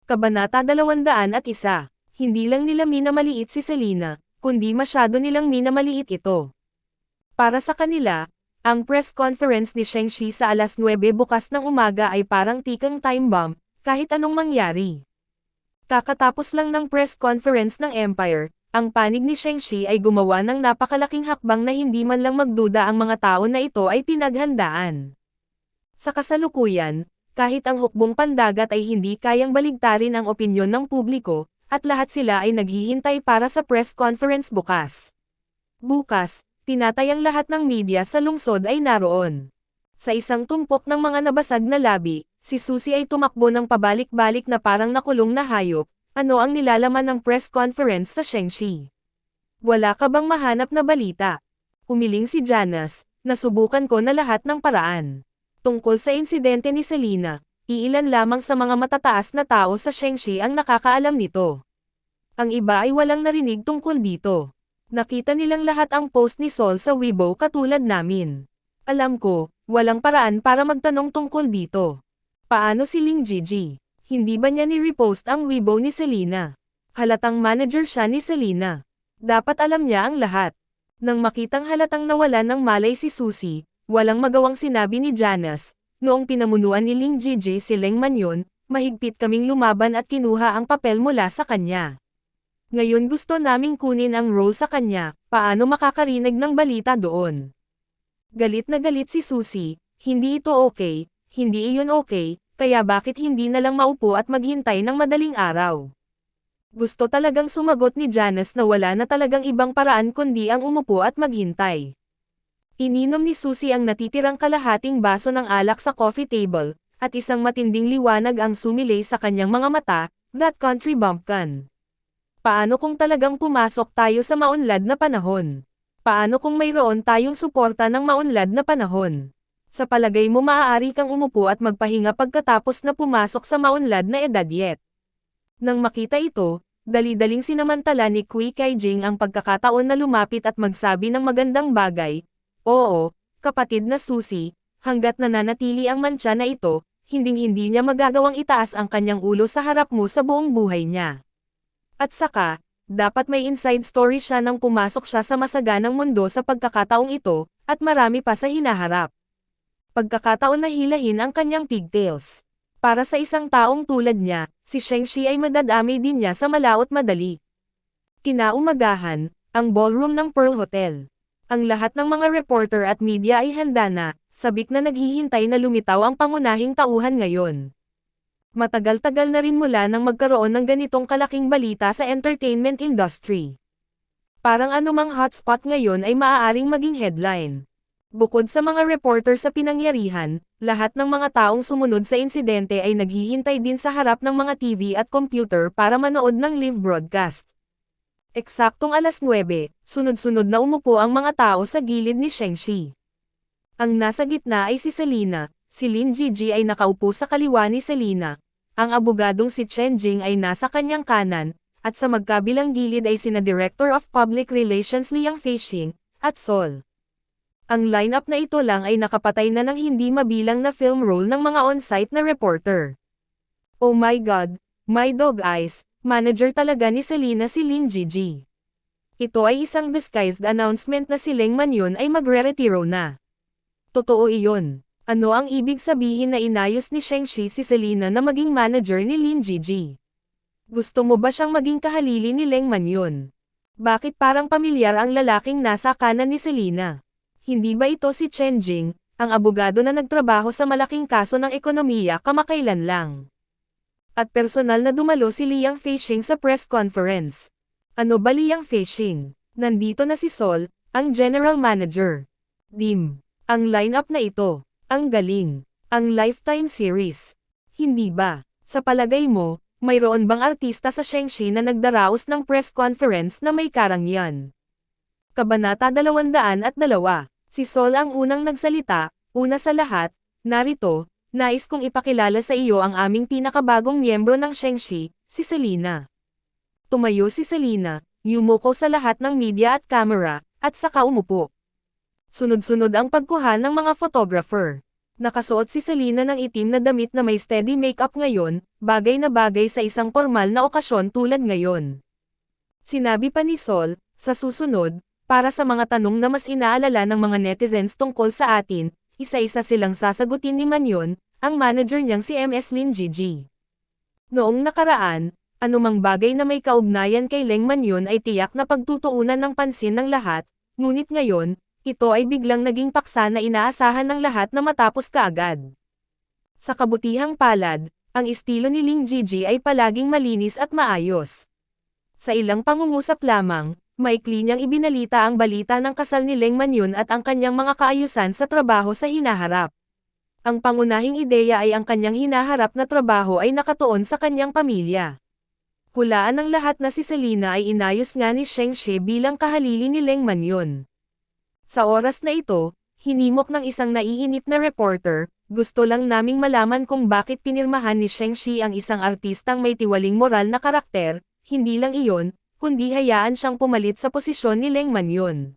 Kabanata 201. Hindi lang nila minamaliit si Selena, kundi masyado nilang minamaliit ito. Para sa kanila, ang press conference ni Shang-Chi sa alas 9 bukas ng umaga ay parang tikang time bomb, kahit anong mangyari. Kakatapos lang ng press conference ng Empire, ang panig ni Shang-Chi ay gumawa ng napakalaking hakbang na hindi man lang magduda ang mga tao na ito ay pinaghandaan. Sa kasalukuyan, kahit ang hukbong pandagat ay hindi kayang baligtarin ang opinyon ng publiko, at lahat sila ay naghihintay para sa press conference bukas. Bukas, tinatayang lahat ng media sa lungsod ay naroon. Sa isang tumpok ng mga nabasag na labi, si Susie ay tumakbo ng pabalik-balik na parang nakulong na hayop. Ano ang nilalaman ng press conference sa Shang-Chi? Wala ka bang mahanap na balita? Umiling si Janice, nasubukan ko na lahat ng paraan. Tungkol sa insidente ni Selena, iilan lamang sa mga matataas na tao sa Shang-Chi ang nakakaalam nito. Ang iba ay walang narinig tungkol dito. Nakita nilang lahat ang post ni Sol sa Weibo katulad namin. Alam ko, walang paraan para magtanong tungkol dito. Paano si Ling Gigi? Hindi ba niya ni-repost ang Weibo ni Selena? Halatang manager siya ni Selena. Dapat alam niya ang lahat. Nang makitang halatang nawalan ng malay si Susie, walang magawang sinabi ni Janice, noong pinamunuan ni Ling Gigi si Leng Manyon, mahigpit kaming lumaban at kinuha ang papel mula sa kanya. Ngayon gusto naming kunin ang role sa kanya, paano makakarinig ng balita doon? Galit na galit si Susie, hindi ito okay, hindi iyon okay, kaya bakit hindi na lang maupo at maghintay ng madaling araw? Gusto talagang sumagot ni Janice na wala na talagang ibang paraan kundi ang umupo at maghintay. Ininom ni Susie ang natitirang kalahating baso ng alak sa coffee table, at isang matinding liwanag ang sumilay sa kanyang mga mata, that country bumpkin. Paano kung talagang pumasok tayo sa maunlad na panahon? Paano kung mayroon tayong suporta ng maunlad na panahon? Sa palagay mo maaari kang umupo at magpahinga pagkatapos na pumasok sa maunlad na edad yet. Nang makita ito, dali-daling sinamantala ni Kui Kaijing ang pagkakataon na lumapit at magsabi ng magandang bagay. Oo, kapatid na Susie, hanggat nananatili ang mantsa na ito, hinding-hindi niya magagawang itaas ang kanyang ulo sa harap mo sa buong buhay niya. At saka, dapat may inside story siya nang pumasok siya sa masaganang mundo sa pagkakataong ito, at marami pa sa hinaharap. Pagkakataon na hilahin ang kanyang pigtails. Para sa isang taong tulad niya, si Shang-Chi ay madadamay din niya sa malaot madali. Kinaumagahan, ang ballroom ng Pearl Hotel. Ang lahat ng mga reporter at media ay handa na, sabik na naghihintay na lumitaw ang pangunahing tauhan ngayon. Matagal-tagal na rin mula nang magkaroon ng ganitong kalaking balita sa entertainment industry. Parang anumang hotspot ngayon ay maaaring maging headline. Bukod sa mga reporter sa pinangyarihan, lahat ng mga taong sumunod sa insidente ay naghihintay din sa harap ng mga TV at computer para manood ng live broadcast. Eksaktong alas 9, sunod-sunod na umupo ang mga tao sa gilid ni Shang-Chi. Ang nasa gitna ay si Selena, si Lin Gigi ay nakaupo sa kaliwa ni Selena, ang abogadong si Chen Jing ay nasa kanyang kanan, at sa magkabilang gilid ay sina Director of Public Relations Liang Feixing, at Sol. Ang lineup na ito lang ay nakapatay na ng hindi mabilang na film role ng mga on-site na reporter. Oh my God, my dog eyes, manager talaga ni Selena si Lin Gigi. Ito ay isang disguised announcement na si Leng Manyon ay magre-retiro na. Totoo iyon. Ano ang ibig sabihin na inayos ni Shang-Chi si Selena na maging manager ni Lin Gigi? Gusto mo ba siyang maging kahalili ni Leng Manyon? Bakit parang pamilyar ang lalaking nasa kanan ni Selena? Hindi ba ito si Chen Jing, ang abogado na nagtrabaho sa malaking kaso ng ekonomiya kamakailan lang? At personal na dumalo si Liang Feixing sa press conference. Ano ba Liang Feixing? Nandito na si Sol, ang general manager. Dim. Ang lineup na ito. Ang galing. Ang lifetime series. Hindi ba? Sa palagay mo, mayroon bang artista sa Shang-Chi na nagdaraos ng press conference na may karangyaan? Kabanata 202. Si Sol ang unang nagsalita. Una sa lahat, narito, nais kong ipakilala sa iyo ang aming pinakabagong miyembro ng Shang-Chi, si Selena. Tumayo si Selena, yumuko sa lahat ng media at camera, at saka umupo. Sunod-sunod ang pagkuha ng mga photographer. Nakasuot si Selena ng itim na damit na may steady makeup ngayon, bagay na bagay sa isang formal na okasyon tulad ngayon. Sinabi pa ni Sol, sa susunod, para sa mga tanong na mas inaalala ng mga netizens tungkol sa atin, isa-isa silang sasagutin ni Manyon, ang manager niyang si MS Lin Gigi. Noong nakaraan, anumang bagay na may kaugnayan kay Leng Manyon ay tiyak na pagtutuunan ng pansin ng lahat, ngunit ngayon, ito ay biglang naging paksa na inaasahan ng lahat na matapos kaagad. Sa kabutihang palad, ang estilo ni Ling Gigi ay palaging malinis at maayos. Sa ilang pangungusap lamang, maikli niyang ibinalita ang balita ng kasal ni Leng Manyon at ang kanyang mga kaayusan sa trabaho sa hinaharap. Ang pangunahing ideya ay ang kanyang hinaharap na trabaho ay nakatuon sa kanyang pamilya. Hulaan ng lahat na si Selena ay inayos nga ni Sheng Xie bilang kahalili ni Leng Manyon. Sa oras na ito, hinimok ng isang naiinip na reporter, gusto lang naming malaman kung bakit pinirmahan ni Sheng Xie ang isang artistang may tiwaling moral na karakter, hindi lang iyon, kundi hayaan siyang pumalit sa posisyon ni Leng Manyon.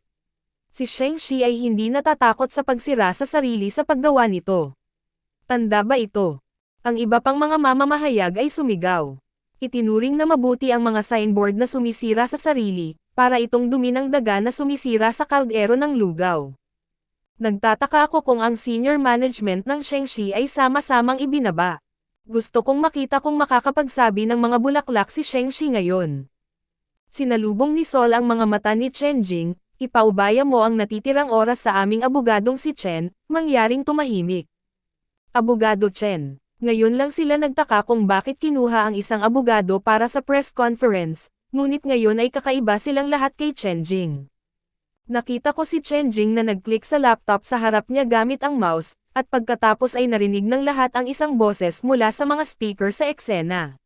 Si Sheng Xie ay hindi natatakot sa pagsira sa sarili sa paggawa nito. Tanda ba ito? Ang iba pang mga mamamahayag ay sumigaw. Itinuring na mabuti ang mga signboard na sumisira sa sarili, para itong dumi ng daga na sumisira sa kaldero ng lugaw. Nagtataka ako kung ang senior management ng Sheng Xie ay sama-samang ibinaba. Gusto kong makita kung makakapagsabi ng mga bulaklak si Sheng Xie ngayon. Sinalubong ni Sol ang mga mata ni Chen Jing, ipaubaya mo ang natitirang oras sa aming abogadong si Chen, mangyaring tumahimik. Abogado Chen. Ngayon lang sila nagtaka kung bakit kinuha ang isang abogado para sa press conference, ngunit ngayon ay kakaiba silang lahat kay Chen Jing. Nakita ko si Chen Jing na nag-click sa laptop sa harap niya gamit ang mouse, at pagkatapos ay narinig ng lahat ang isang boses mula sa mga speaker sa eksena.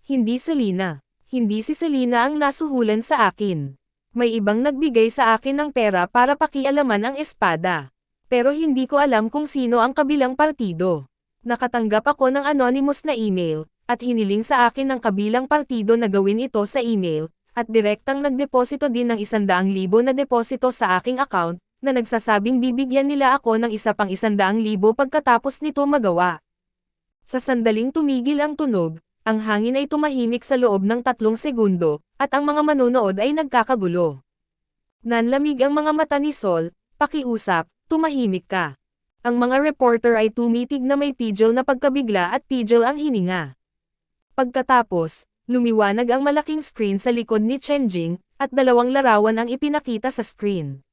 Hindi Selena. Hindi si Selena ang nasuhulan sa akin. May ibang nagbigay sa akin ng pera para pakialaman ang espada. Pero hindi ko alam kung sino ang kabilang partido. Nakatanggap ako ng anonymous na email, at hiniling sa akin ng kabilang partido na gawin ito sa email, at direktang nagdeposito din ng 100,000 na deposito sa aking account, na nagsasabing bibigyan nila ako ng isa pang 100,000 pagkatapos nito magawa. Sa sandaling tumigil ang tunog, ang hangin ay tumahimik sa loob ng 3 segundo, at ang mga manonood ay nagkakagulo. Nanlamig ang mga mata ni Sol, pakiusap, tumahimik ka. Ang mga reporter ay tumitig na may pidgel na pagkabigla at pidgel ang hininga. Pagkatapos, lumiwanag ang malaking screen sa likod ni Chen Jing, at 2 larawan ang ipinakita sa screen.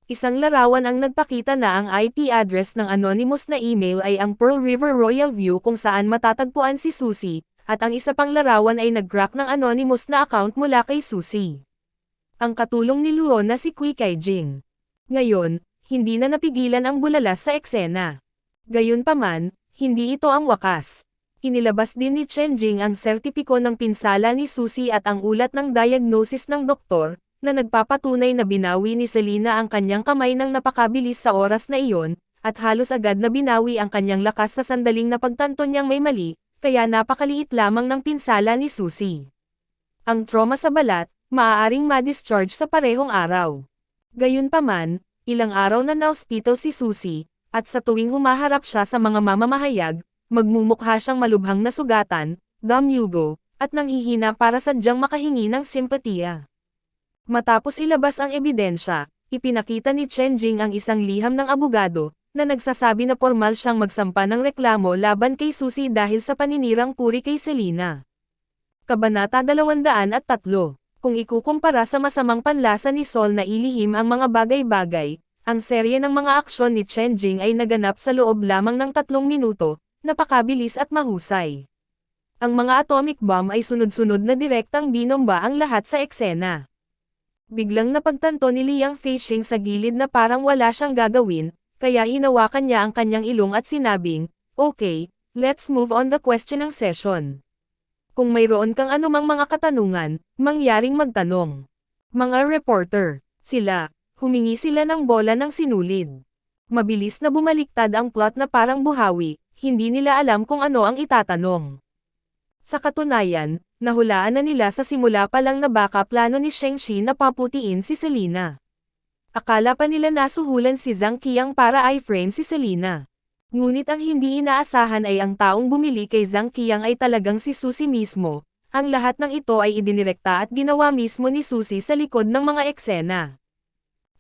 Isang larawan ang nagpakita na ang IP address ng anonymous na email ay ang Pearl River Royal View kung saan matatagpuan si Susie, at ang isa pang larawan ay nag-crack ng anonymous na account mula kay Susie. Ang katulong ni Luo na si Kui Kai Jing. Ngayon, hindi na napigilan ang bulalas sa eksena. Gayunpaman, hindi ito ang wakas. Inilabas din ni Chen Jing ang sertipiko ng pinsala ni Susie at ang ulat ng diagnosis ng doktor, na nagpapatunay na binawi ni Selena ang kanyang kamay ng napakabilis sa oras na iyon, at halos agad na binawi ang kanyang lakas sa sandaling napagtanto niyang may mali, kaya napakaliit lamang ng pinsala ni Susie. Ang trauma sa balat, maaaring ma-discharge sa parehong araw. Gayunpaman, ilang araw na na-hospital si Susie, at sa tuwing humaharap siya sa mga mamamahayag, magmumukha siyang malubhang nasugatan, damyugo, at nanghihina para sadyang makahingi ng simpatiya. Matapos ilabas ang ebidensya, ipinakita ni Chen Jing ang isang liham ng abogado, na nagsasabi na formal siyang magsampa ng reklamo laban kay Susie dahil sa paninirang puri kay Selena. Kabanata 203. Kung ikukumpara sa masamang panlasa ni Sol na ilihim ang mga bagay-bagay, ang serye ng mga aksyon ni Chen Jing ay naganap sa loob lamang ng 3 minuto, napakabilis at mahusay. Ang mga atomic bomb ay sunod-sunod na direktang binomba ang lahat sa eksena. Biglang napagtanto ni Liang Feixing sa gilid na parang wala siyang gagawin, kaya hinawakan niya ang kanyang ilong at sinabing, "Okay, let's move on the questioning session. Kung mayroon kang anumang mga katanungan, mangyaring magtanong." Mga reporter, sila, humingi sila ng bola ng sinulid. Mabilis na bumaliktad ang plot na parang buhawi, hindi nila alam kung ano ang itatanong. Sa katunayan, nahulaan na nila sa simula pa lang na baka plano ni Sheng Xie na paputiin si Selena. Akala pa nila nasuhulan si Zhang Qiang para i-frame si Selena. Ngunit ang hindi inaasahan ay ang taong bumili kay Zhang Qiang ay talagang si Susie mismo. Ang lahat ng ito ay idinirekta at ginawa mismo ni Susie sa likod ng mga eksena.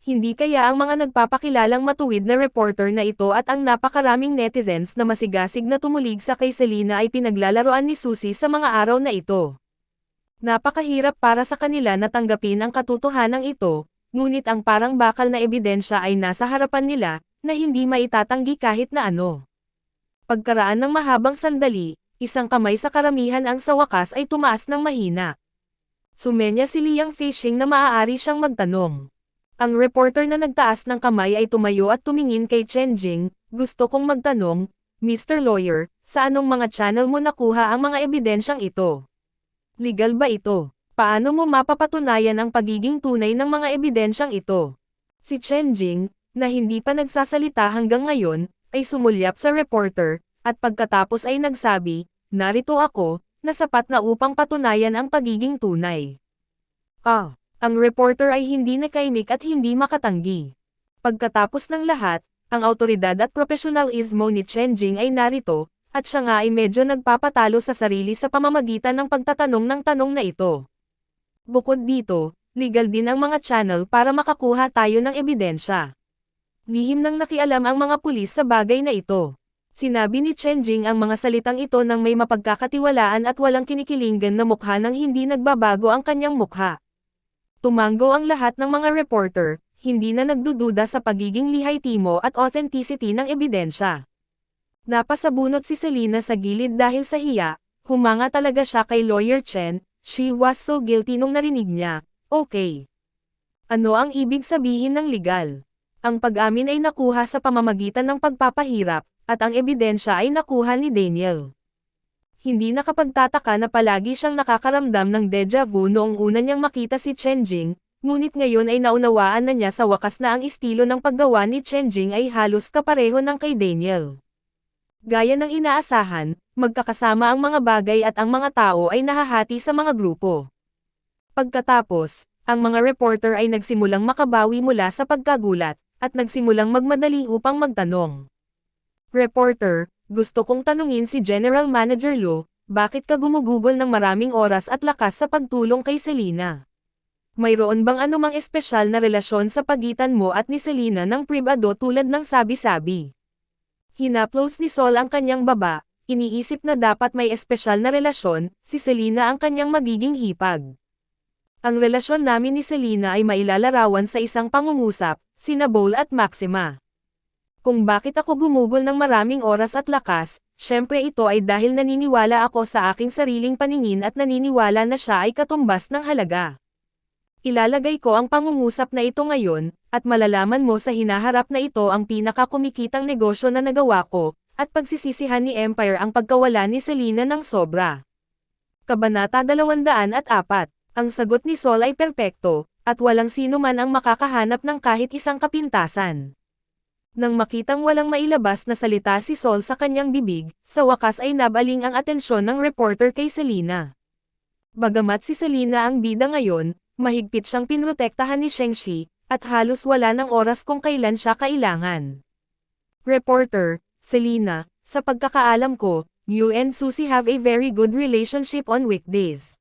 Hindi kaya ang mga nagpapakilalang matuwid na reporter na ito at ang napakaraming netizens na masigasig na tumulig sa kay Selena ay pinaglalaroan ni Susie sa mga araw na ito. Napakahirap para sa kanila na tanggapin ang katotohanan ito, ngunit ang parang bakal na ebidensya ay nasa harapan nila, na hindi maitatanggi kahit na ano. Pagkaraan ng mahabang sandali, isang kamay sa karamihan ang sa wakas ay tumaas ng mahina. Sumenya si Liang Fishing na maaari siyang magtanong. Ang reporter na nagtaas ng kamay ay tumayo at tumingin kay Chen Jing, gusto kong magtanong, Mr. Lawyer, sa anong mga channel mo nakuha ang mga ebidensyang ito? Legal ba ito? Paano mo mapapatunayan ang pagiging tunay ng mga ebidensyang ito? Si Chen Jing, na hindi pa nagsasalita hanggang ngayon, ay sumulyap sa reporter, at pagkatapos ay nagsabi, narito ako, na sapat na upang patunayan ang pagiging tunay. Ang reporter ay hindi nakaimik at hindi makatanggi. Pagkatapos ng lahat, ang awtoridad at profesionalismo ni Chen Jing ay narito, at siya nga ay medyo nagpapatalo sa sarili sa pamamagitan ng pagtatanong ng tanong na ito. Bukod dito, legal din ang mga channel para makakuha tayo ng ebidensya. Lihim nang nakialam ang mga pulis sa bagay na ito. Sinabi ni Chen Jing ang mga salitang ito nang may mapagkakatiwalaan at walang kinikilinggan na mukha nang hindi nagbabago ang kanyang mukha. Tumanggo ang lahat ng mga reporter, hindi na nagdududa sa pagiging lihaytimo at authenticity ng ebidensya. Napasabunot si Selena sa gilid dahil sa hiya, humanga talaga siya kay Lawyer Chen, she was so guilty nung narinig niya, okay. Ano ang ibig sabihin ng legal? Ang pag-amin ay nakuha sa pamamagitan ng pagpapahirap, at ang ebidensya ay nakuha ni Daniel. Hindi nakapagtataka na palagi siyang nakakaramdam ng deja vu noong una niyang makita si Chen Jing, ngunit ngayon ay naunawaan na niya sa wakas na ang estilo ng paggawa ni Chen Jing ay halos kapareho ng kay Daniel. Gaya ng inaasahan, magkakasama ang mga bagay at ang mga tao ay nahahati sa mga grupo. Pagkatapos, ang mga reporter ay nagsimulang makabawi mula sa pagkagulat, at nagsimulang magmadali upang magtanong. Reporter, gusto kong tanungin si General Manager Lu, bakit ka gumugugol ng maraming oras at lakas sa pagtulong kay Selena? Mayroon bang anumang espesyal na relasyon sa pagitan mo at ni Selena ng pribado tulad ng sabi-sabi? Hinaplos ni Sol ang kanyang baba, iniisip na dapat may espesyal na relasyon, si Selena ang kanyang magiging hipag. Ang relasyon namin ni Selena ay mailalarawan sa isang pangungusap, sina Bowl at Maxima. Kung bakit ako gumugol ng maraming oras at lakas, syempre ito ay dahil naniniwala ako sa aking sariling paningin at naniniwala na siya ay katumbas ng halaga. Ilalagay ko ang pangungusap na ito ngayon, at malalaman mo sa hinaharap na ito ang pinakakumikitang negosyo na nagawa ko, at pagsisisihan ni Empire ang pagkawala ni Selena ng sobra. Kabanata 204. Ang sagot ni Sol ay perpekto, at walang sino man ang makakahanap ng kahit isang kapintasan. Nang makitang walang mailabas na salita si Sol sa kanyang bibig, sa wakas ay nabaling ang atensyon ng reporter kay Selena. Bagamat si Selena ang bida ngayon, mahigpit siyang pinrotektahan ni Shengxi, at halos wala ng oras kung kailan siya kailangan. Reporter, Selena, sa pagkakaalam ko, you and Susie have a very good relationship on weekdays.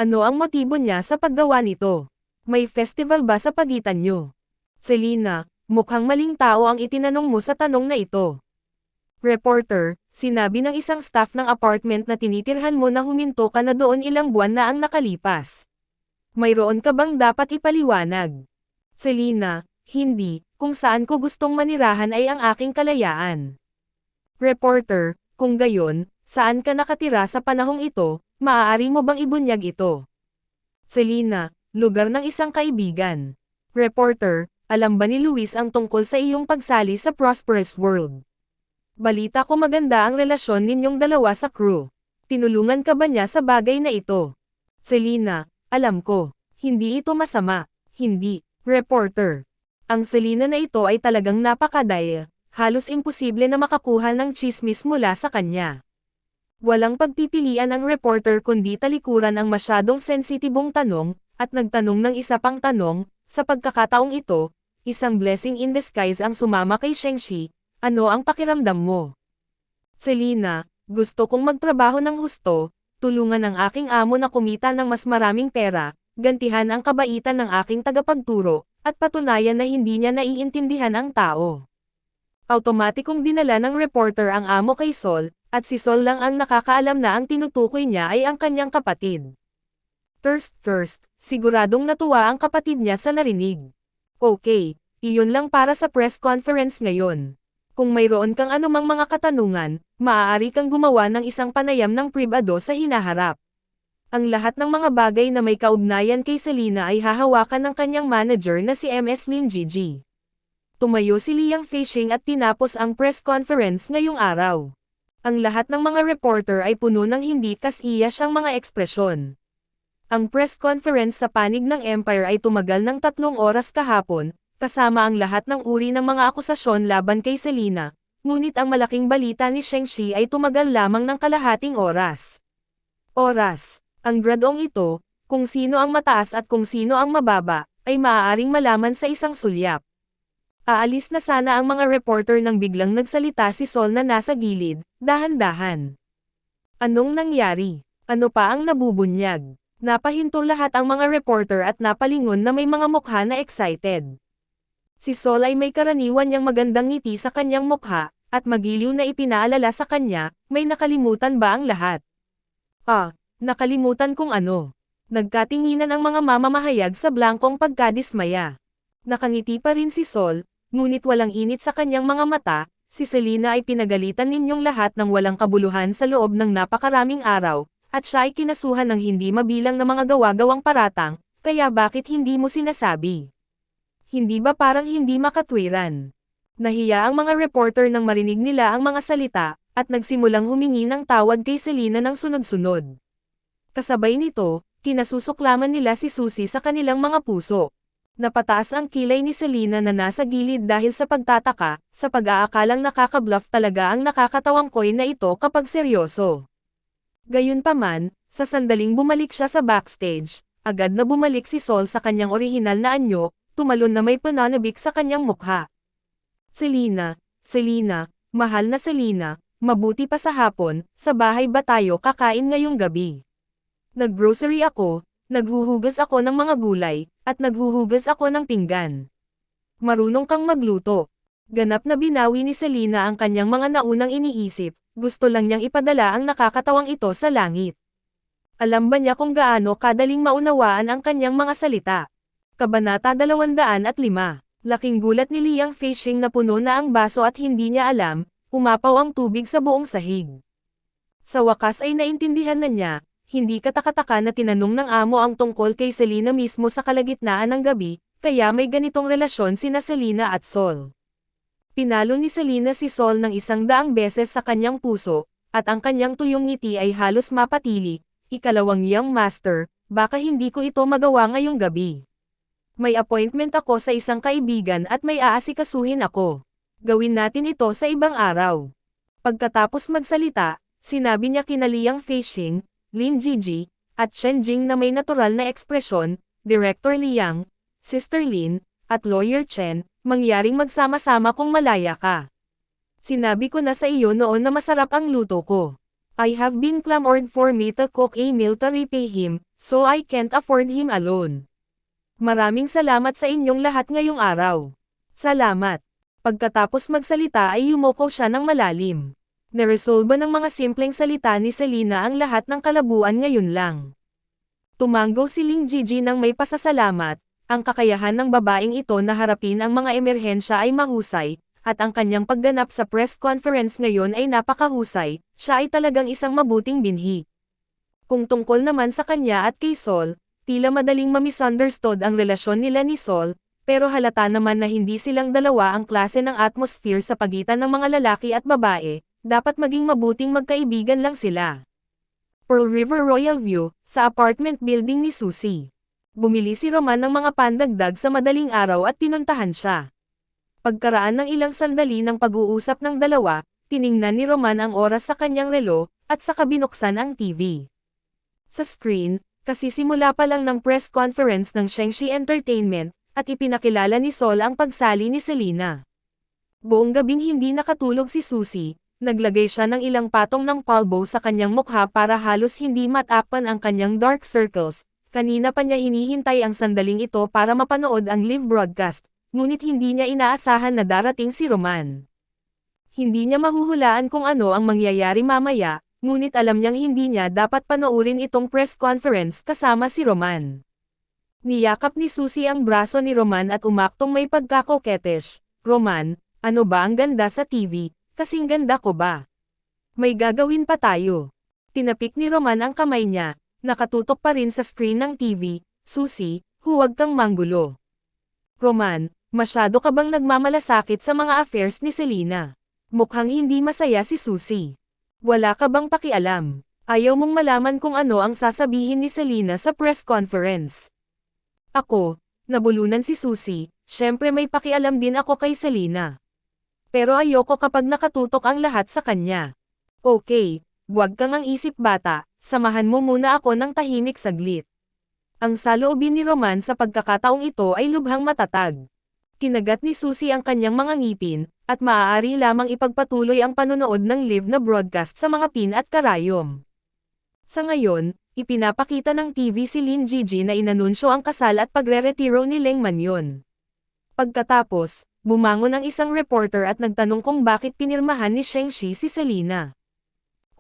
Ano ang motibo niya sa paggawa nito? May festival ba sa pagitan niyo? Selena, mukhang maling tao ang itinanong mo sa tanong na ito. Reporter, sinabi ng isang staff ng apartment na tinitirhan mo na huminto ka na doon ilang buwan na ang nakalipas. Mayroon ka bang dapat ipaliwanag? Selena, hindi, kung saan ko gustong manirahan ay ang aking kalayaan. Reporter, kung gayon, saan ka nakatira sa panahong ito, maaari mo bang ibunyag ito? Selena, lugar ng isang kaibigan. Reporter, alam ba ni Luis ang tungkol sa iyong pagsali sa Prosperous World? Balita ko maganda ang relasyon ninyong dalawa sa crew. Tinulungan ka ba niya sa bagay na ito? Selena, alam ko. Hindi ito masama. Hindi. Reporter. Ang Selena na ito ay talagang napakadaya. Halos imposible na makakuha ng chismis mula sa kanya. Walang pagpipilian ang reporter kundi talikuran ang masyadong sensitibong tanong, at nagtanong ng isa pang tanong, sa pagkakataong ito, isang blessing in disguise ang sumama kay Shengxi, Ano ang pakiramdam mo? Selena, gusto kong magtrabaho ng husto, tulungan ang aking amo na kumita ng mas maraming pera, gantihan ang kabaitan ng aking tagapagturo, at patunayan na hindi niya naiintindihan ang tao. Automatikong dinala ng reporter ang amo kay Sol, at si Sol lang ang nakakaalam na ang tinutukoy niya ay ang kanyang kapatid. Thirst, siguradong natuwa ang kapatid niya sa narinig. Okay, iyon lang para sa press conference ngayon. Kung mayroon kang anumang mga katanungan, maaari kang gumawa ng isang panayam ng pribado sa hinaharap. Ang lahat ng mga bagay na may kaugnayan kay Selena ay hahawakan ng kanyang manager na si MS Lin Gigi. Tumayo si Liang Feixing at tinapos ang press conference ngayong araw. Ang lahat ng mga reporter ay puno ng hindi kas-iya siyang mga ekspresyon. Ang press conference sa panig ng Empire ay tumagal ng 3 oras kahapon, kasama ang lahat ng uri ng mga akusasyon laban kay Selena, ngunit ang malaking balita ni Shang-Chi ay tumagal lamang ng kalahating oras. Ang gradong ito, kung sino ang mataas at kung sino ang mababa, ay maaaring malaman sa isang sulyap. Aalis na sana ang mga reporter nang biglang nagsalita si Sol na nasa gilid, dahan-dahan. Anong nangyari? Ano pa ang nabubunyag? Napahinto lahat ang mga reporter at napalingon na may mga mukha na excited. Si Sol ay may karaniwan niyang magandang ngiti sa kanyang mukha, at magiliw na ipinaalala sa kanya, may nakalimutan ba ang lahat? Nakalimutan kung ano. Nagkatinginan ang mga mamamahayag sa blankong pagkadismaya. Nakangiti pa rin si Sol, ngunit walang init sa kanyang mga mata. Si Selena ay pinagalitan ninyong lahat ng walang kabuluhan sa loob ng napakaraming araw, at siya ay kinasuhan ng hindi mabilang na mga gawa-gawang paratang, kaya bakit hindi mo sinasabi? Hindi ba parang hindi makatwiran? Nahiya ang mga reporter nang marinig nila ang mga salita, at nagsimulang humingi ng tawad kay Selena ng sunod-sunod. Kasabay nito, kinasusuklaman nila si Susie sa kanilang mga puso. Napataas ang kilay ni Selena na nasa gilid dahil sa pagtataka, sa pag-aakalang nakaka-bluff talaga ang nakakatawang coin na ito kapag seryoso. Gayunpaman, sa sandaling bumalik siya sa backstage, agad na bumalik si Sol sa kanyang orihinal na anyo, tumalon na may pananabik sa kanyang mukha. Selena, mahal na Selena, mabuti pa sa hapon, sa bahay ba tayo kakain ngayong gabi? Nag-grocery ako, naghuhugas ako ng mga gulay, at naghuhugas ako ng pinggan. Marunong kang magluto. Ganap na binawi ni Selena ang kanyang mga naunang iniisip, gusto lang niyang ipadala ang nakakatawang ito sa langit. Alam ba niya kung gaano kadaling maunawaan ang kanyang mga salita? Kabanata 205. Laking gulat ni Liang Feixing na puno na ang baso at hindi niya alam, umapaw ang tubig sa buong sahig. Sa wakas ay naintindihan na niya, hindi katakataka na tinanong ng amo ang tungkol kay Selena mismo sa kalagitnaan ng gabi, kaya may ganitong relasyon sina Selena at Sol. Pinalo ni Selena si Sol ng 100 beses sa kanyang puso, at ang kanyang tuyong ngiti ay halos mapatili. Ikalawang Young Master, baka hindi ko ito magawa ngayong gabi. May appointment ako sa isang kaibigan at may aasikasuhin ako. Gawin natin ito sa ibang araw. Pagkatapos magsalita, sinabi niya kina Liang Feixing, Lin Gigi, at Chen Jing na may natural na ekspresyon, Director Liang, Sister Lin, at Lawyer Chen, mangyaring magsama-sama kung malaya ka. Sinabi ko na sa iyo noon na masarap ang luto ko. I have been clamored for me to cook a meal to repay him, so I can't afford him alone. Maraming salamat sa inyong lahat ngayong araw. Salamat. Pagkatapos magsalita ay yumuko siya ng malalim. Naresolba ng mga simpleng salita ni Selena ang lahat ng kalabuan ngayon lang. Tumanggo si Ling Gigi ng may pasasalamat, ang kakayahan ng babaeng ito na harapin ang mga emerhensya ay mahusay, at ang kanyang pagganap sa press conference ngayon ay napakahusay, siya ay talagang isang mabuting binhi. Kung tungkol naman sa kanya at kay Sol, tila madaling ma-misunderstood ang relasyon nila ni Sol, pero halata naman na hindi silang dalawa ang klase ng atmosphere sa pagitan ng mga lalaki at babae, dapat maging mabuting magkaibigan lang sila. Pearl River Royal View, sa apartment building ni Susie. Bumili si Roman ng mga pandagdag sa madaling araw at pinuntahan siya. Pagkaraan ng ilang sandali ng pag-uusap ng dalawa, tiningnan ni Roman ang oras sa kanyang relo, at saka binuksan ang TV. Sa screen, kasisimula pa lang ng press conference ng Shang-Chi Entertainment, at ipinakilala ni Sol ang pagsali ni Selena. Buong gabing hindi nakatulog si Susie, naglagay siya ng ilang patong ng palbo sa kanyang mukha para halos hindi matakpan ang kanyang dark circles. Kanina pa niya hinihintay ang sandaling ito para mapanood ang live broadcast, ngunit hindi niya inaasahan na darating si Roman. Hindi niya mahuhulaan kung ano ang mangyayari mamaya, ngunit alam niyang hindi niya dapat panoorin itong press conference kasama si Roman. Niyakap ni Susie ang braso ni Roman at umaktong may pagkakoketesh. Roman, ano ba ang ganda sa TV? Kasing ganda ko ba? May gagawin pa tayo. Tinapik ni Roman ang kamay niya, nakatutok pa rin sa screen ng TV. Susie, huwag kang manggulo. Roman, masyado ka bang nagmamalasakit sa mga affairs ni Selena? Mukhang hindi masaya si Susie. Wala ka bang pakialam? Ayaw mong malaman kung ano ang sasabihin ni Selena sa press conference. Ako, nabulunan si Susie, syempre may pakialam din ako kay Selena. Pero ayoko kapag nakatutok ang lahat sa kanya. Okay, huwag kang ang isip bata, samahan mo muna ako ng tahimik saglit. Ang saloobin ni Roman sa pagkakataong ito ay lubhang matatag. Kinagat ni Susie ang kanyang mga ngipin, at maaari lamang ipagpatuloy ang panonood ng live na broadcast sa mga pin at karayom. Sa ngayon, ipinapakita ng TV si Lin Gigi na inanunsyo ang kasal at pagre-retiro ni Leng Manyon. Pagkatapos, bumangon ang isang reporter at nagtanong kung bakit pinirmahan ni Shang-Chi si Selena.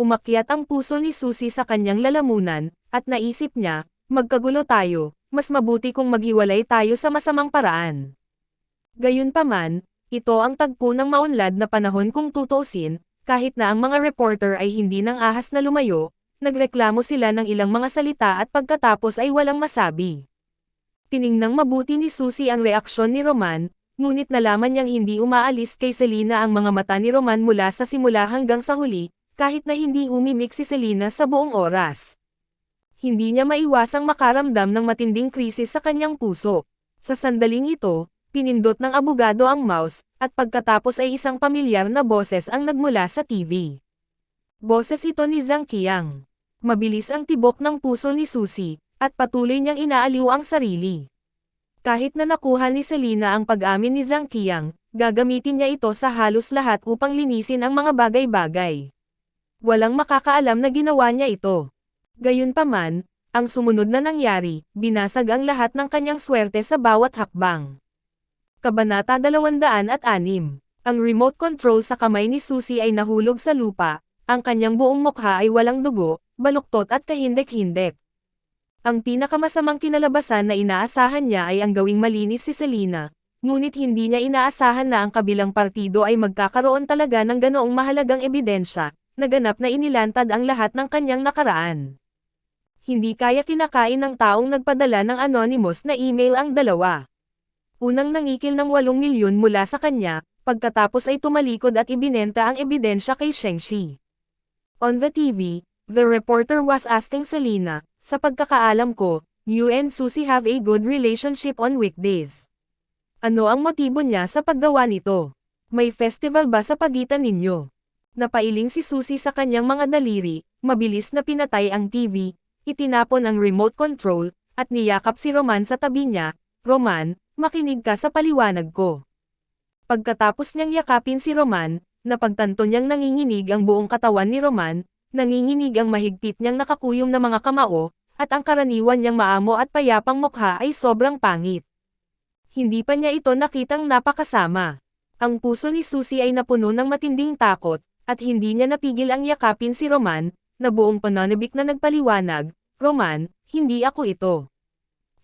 Umakyat ang puso ni Susie sa kanyang lalamunan, at naisip niya, magkagulo tayo, mas mabuti kung maghiwalay tayo sa masamang paraan. Gayunpaman, ito ang tagpo ng maunlad na panahon kung tutuusin, kahit na ang mga reporter ay hindi nang ahas na lumayo, nagreklamo sila ng ilang mga salita at pagkatapos ay walang masabi. Tiningnang mabuti ni Susie ang reaksyon ni Roman, ngunit nalaman niyang hindi umaalis kay Selena ang mga mata ni Roman mula sa simula hanggang sa huli, kahit na hindi umimik si Selena sa buong oras. Hindi niya maiwasang makaramdam ng matinding krisis sa kanyang puso. Sa sandaling ito, pinindot ng abogado ang mouse, at pagkatapos ay isang pamilyar na boses ang nagmula sa TV. Boses ito ni Zhang Qiang. Mabilis ang tibok ng puso ni Susie, at patuloy niyang inaaliw ang sarili. Kahit na nakuha ni Selena ang pag-amin ni Zhang Qiang, gagamitin niya ito sa halos lahat upang linisin ang mga bagay-bagay. Walang makakaalam na ginawa niya ito. Gayunpaman, ang sumunod na nangyari, binasag ang lahat ng kanyang swerte sa bawat hakbang. Kabanata 206. Ang remote control sa kamay ni Susie ay nahulog sa lupa, ang kanyang buong mukha ay walang dugo, baluktot at kahindek-hindek. Ang pinakamasamang kinalabasan na inaasahan niya ay ang gawing malinis si Selena, ngunit hindi niya inaasahan na ang kabilang partido ay magkakaroon talaga ng ganoong mahalagang ebidensya, na ganap na inilantad ang lahat ng kanyang nakaraan. Hindi kaya kinakain ng taong nagpadala ng anonymous na email ang dalawa. Unang nangikil ng 8 milyon mula sa kanya, pagkatapos ay tumalikod at ibinenta ang ebidensya kay Shang-Chi. On the TV, the reporter was asking Selena, sa pagkakaalam ko, you and Susie have a good relationship on weekdays. Ano ang motibo niya sa paggawa nito? May festival ba sa pagitan ninyo? Napailing si Susie sa kanyang mga daliri, mabilis na pinatay ang TV, itinapon ang remote control, at niyakap si Roman sa tabi niya. Roman, makinig ka sa paliwanag ko. Pagkatapos niyang yakapin si Roman, napagtanto niyang nanginginig ang buong katawan ni Roman, nanginginig ang mahigpit niyang nakakuyom na mga kamao, at ang karaniwan niyang maamo at payapang mukha ay sobrang pangit. Hindi pa niya ito nakitang napakasama. Ang puso ni Susie ay napuno ng matinding takot, at hindi niya napigil ang yakapin si Roman, na buong pananabik na nagpaliwanag, Roman, hindi ako ito.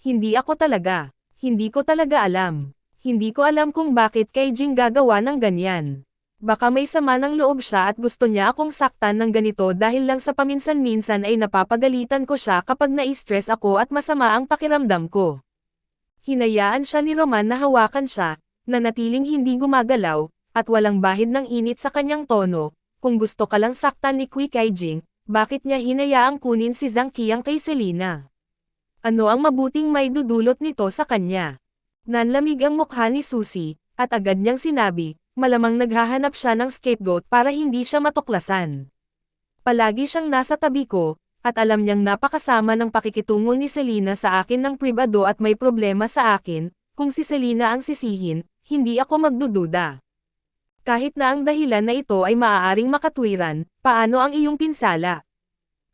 Hindi ako talaga. Hindi ko talaga alam. Hindi ko alam kung bakit kay Jing gagawa ng ganyan. Baka may sama ng loob siya at gusto niya akong saktan ng ganito dahil lang sa paminsan-minsan ay napapagalitan ko siya kapag na-stress ako at masama ang pakiramdam ko. Hinayaan siya ni Roman na hawakan siya, na natiling hindi gumagalaw, at walang bahid ng init sa kanyang tono. Kung gusto ka lang saktan ni Kui Kaijing, bakit niya hinayaang kunin si Zhang Qiang kay Selena? Ano ang mabuting may dudulot nito sa kanya? Nanlamig ang mukha ni Susie, at agad niyang sinabi, malamang naghahanap siya ng scapegoat para hindi siya matuklasan. Palagi siyang nasa tabi ko, at alam niyang napakasama ng pakikitungo ni Selena sa akin ng pribado at may problema sa akin, kung si Selena ang sisihin, hindi ako magdududa. Kahit na ang dahilan na ito ay maaaring makatwiran, paano ang iyong pinsala?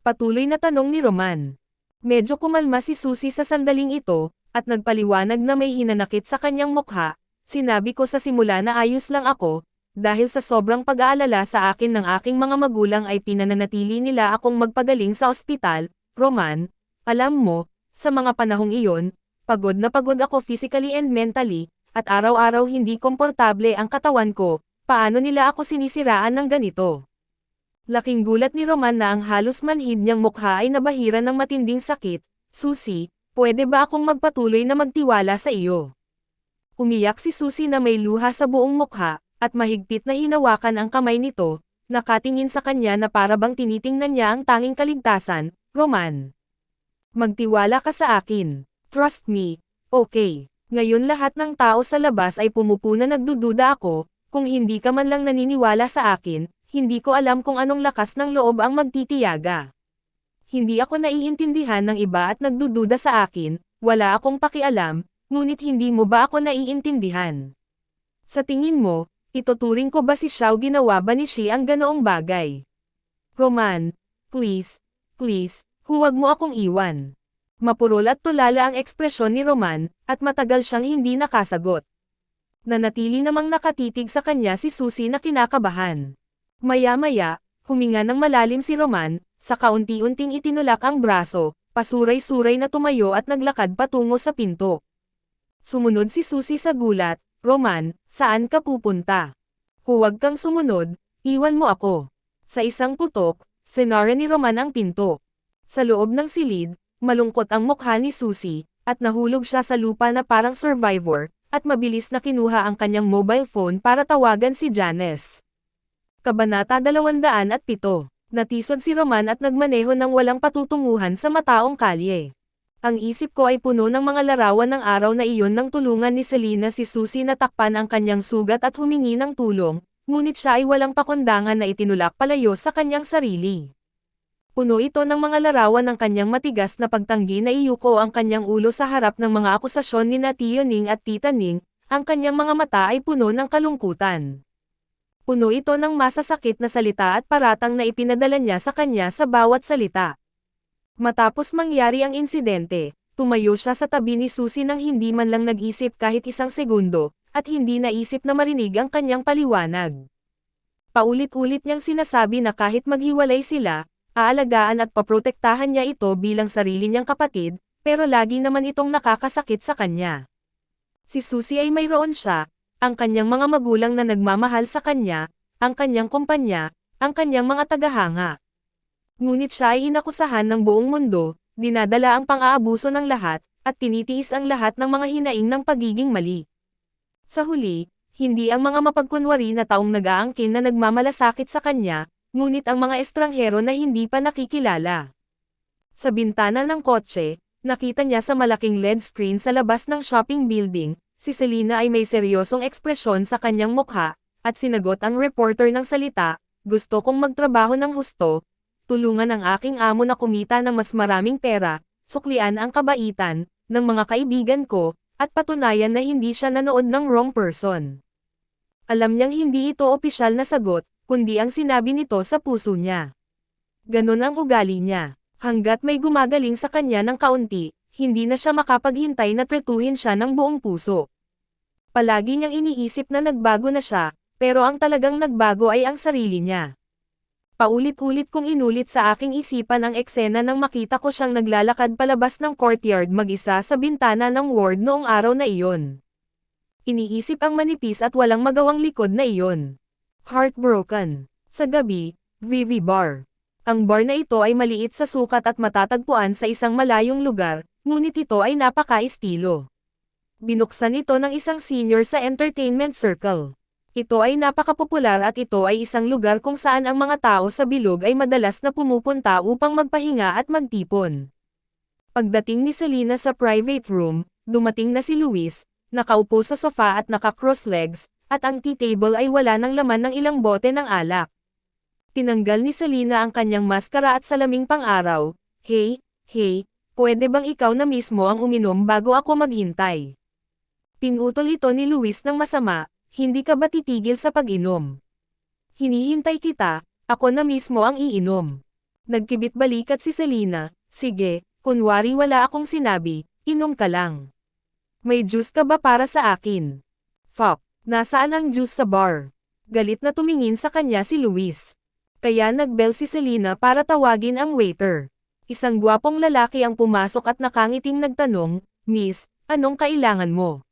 Patuloy na tanong ni Roman. Medyo kumalma si Susie sa sandaling ito, at nagpaliwanag na may hinanakit sa kanyang mukha. Sinabi ko sa simula na ayos lang ako, dahil sa sobrang pag-aalala sa akin ng aking mga magulang ay pinananatili nila akong magpagaling sa ospital. Roman, alam mo, sa mga panahong iyon, pagod na pagod ako physically and mentally, at araw-araw hindi komportable ang katawan ko. Paano nila ako sinisiraan ng ganito? Laking gulat ni Roman na ang halos manhid niyang mukha ay nabahiran ng matinding sakit. Susie, pwede ba akong magpatuloy na magtiwala sa iyo? Umiyak si Susie na may luha sa buong mukha, at mahigpit na hinawakan ang kamay nito, nakatingin sa kanya na para bang tinitingnan niya ang tanging kaligtasan. Roman, magtiwala ka sa akin. Trust me. Okay. Ngayon lahat ng tao sa labas ay pumupuna, nagdududa ako. Kung hindi ka man lang naniniwala sa akin, hindi ko alam kung anong lakas ng loob ang magtitiyaga. Hindi ako naiintindihan ng iba at nagdududa sa akin, wala akong pakialam, ngunit hindi mo ba ako naiintindihan? Sa tingin mo, ituturing ko ba si Xiao, ginawa ba ni Xi ang ganoong bagay? Roman, please, huwag mo akong iwan. Mapurol at tulala ang ekspresyon ni Roman, at matagal siyang hindi nakasagot. Nanatili namang nakatitig sa kanya si Susie na kinakabahan. Maya-maya, huminga ng malalim si Roman, sa kaunti-unting itinulak ang braso, pasuray-suray na tumayo at naglakad patungo sa pinto. Sumunod si Susie sa gulat. Roman, saan ka pupunta? Huwag kang sumunod, iwan mo ako. Sa isang putok, sinara ni Roman ang pinto. Sa loob ng silid, malungkot ang mukha ni Susie, at nahulog siya sa lupa na parang survivor, at mabilis na kinuha ang kanyang mobile phone para tawagan si Janice. Kabanata 207. Natisod si Roman at nagmaneho ng walang patutunguhan sa mataong kalye. Ang isip ko ay puno ng mga larawan ng araw na iyon nang tulungan ni Selena si Susie na takpan ang kanyang sugat at humingi ng tulong, ngunit siya ay walang pakundangan na itinulak palayo sa kanyang sarili. Puno ito ng mga larawan ng kanyang matigas na pagtanggi na iyuko ang kanyang ulo sa harap ng mga akusasyon ni Tio Ning at Tita Ning, ang kanyang mga mata ay puno ng kalungkutan. Puno ito ng masasakit na salita at paratang na ipinadala niya sa kanya sa bawat salita. Matapos mangyari ang insidente, tumayo siya sa tabi ni Susie nang hindi man lang nag-isip kahit isang segundo, at hindi naisip na marinig ang kanyang paliwanag. Paulit-ulit niyang sinasabi na kahit maghiwalay sila, aalagaan at paprotektahan niya ito bilang sarili niyang kapatid, pero lagi naman itong nakakasakit sa kanya. Si Susie ay mayroon siya, ang kanyang mga magulang na nagmamahal sa kanya, ang kanyang kumpanya, ang kanyang mga tagahanga. Ngunit siya ay inakusahan ng buong mundo, dinadala ang pang-aabuso ng lahat, at tinitiis ang lahat ng mga hinaing ng pagiging mali. Sa huli, hindi ang mga mapagkunwari na taong nag-aangkin na nagmamalasakit sa kanya, ngunit ang mga estranghero na hindi pa nakikilala. Sa bintana ng kotse, nakita niya sa malaking LED screen sa labas ng shopping building, si Selena ay may seryosong ekspresyon sa kanyang mukha, at sinagot ang reporter ng salita, "Gusto kong magtrabaho ng husto, tulungan ang aking amo na kumita ng mas maraming pera, suklian ang kabaitan ng mga kaibigan ko, at patunayan na hindi siya nanood ng wrong person." Alam niyang hindi ito opisyal na sagot, kundi ang sinabi nito sa puso niya. Ganon ang ugali niya. Hanggat may gumagaling sa kanya ng kaunti, hindi na siya makapaghintay na tretuhin siya ng buong puso. Palagi niyang iniisip na nagbago na siya, pero ang talagang nagbago ay ang sarili niya. Paulit-ulit kong inulit sa aking isipan ang eksena nang makita ko siyang naglalakad palabas ng courtyard mag-isa sa bintana ng ward noong araw na iyon. Iniisip ang manipis at walang magawang likod na iyon. Heartbroken. Sa gabi, Vivi Bar. Ang bar na ito ay maliit sa sukat at matatagpuan sa isang malayong lugar, ngunit ito ay napaka-estilo. Binuksan ito ng isang senior sa entertainment circle. Ito ay napakapopular at ito ay isang lugar kung saan ang mga tao sa bilog ay madalas na pumupunta upang magpahinga at magtipon. Pagdating ni Selena sa private room, dumating na si Luis, nakaupo sa sofa at naka-cross legs, at ang tea table ay wala ng laman ng ilang bote ng alak. Tinanggal ni Selena ang kanyang maskara at salaming pang-araw. Hey, pwede bang ikaw na mismo ang uminom bago ako maghintay? Pinutol ito ni Luis ng masama, hindi ka ba titigil sa pag-inom? Hinihintay kita, ako na mismo ang iinom. Nagkibit balikat si Selena, sige, kunwari wala akong sinabi, inom ka lang. May juice ka ba para sa akin? Fuck, nasaan ang juice sa bar? Galit na tumingin sa kanya si Luis. Kaya nagbell si Selena para tawagin ang waiter. Isang gwapong lalaki ang pumasok at nakangiting nagtanong, Miss, anong kailangan mo?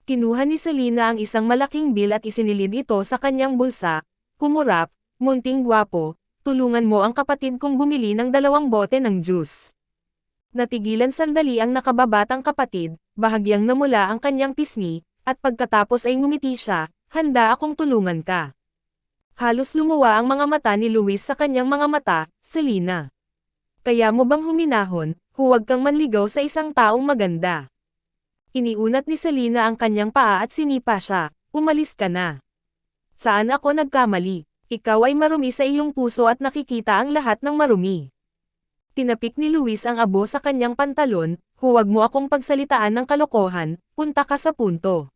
Kinuha ni Selena ang isang malaking bill at isinilid ito sa kanyang bulsa, kumurap, munting gwapo, tulungan mo ang kapatid kong bumili ng 2 bote ng juice. Natigilan sandali ang nakababatang kapatid, bahagyang namula ang kanyang pisngi, at pagkatapos ay ngumiti siya, handa akong tulungan ka. Halos lumuwa ang mga mata ni Luis sa kanyang mga mata, Selena. Kaya mo bang huminahon, huwag kang manligaw sa isang taong maganda. Iniunat ni Selena ang kanyang paa at sinipa siya, umalis ka na. Saan ako nagkamali? Ikaw ay marumi sa iyong puso at nakikita ang lahat ng marumi. Tinapik ni Luis ang abo sa kanyang pantalon, huwag mo akong pagsalitaan ng kalokohan, punta ka sa punto.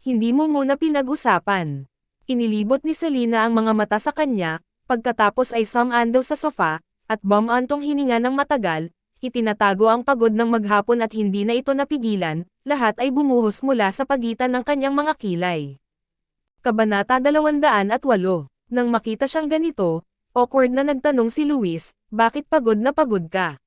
Hindi mo muna pinag-usapan. Inilibot ni Selena ang mga mata sa kanya, pagkatapos ay sumandal sa sofa, at bumantong hininga ng matagal, itinatago ang pagod ng maghapon at hindi na ito napigilan, lahat ay bumuhos mula sa pagitan ng kanyang mga kilay. Kabanata 208. Nang makita siyang ganito, awkward na nagtanong si Luis, bakit pagod na pagod ka?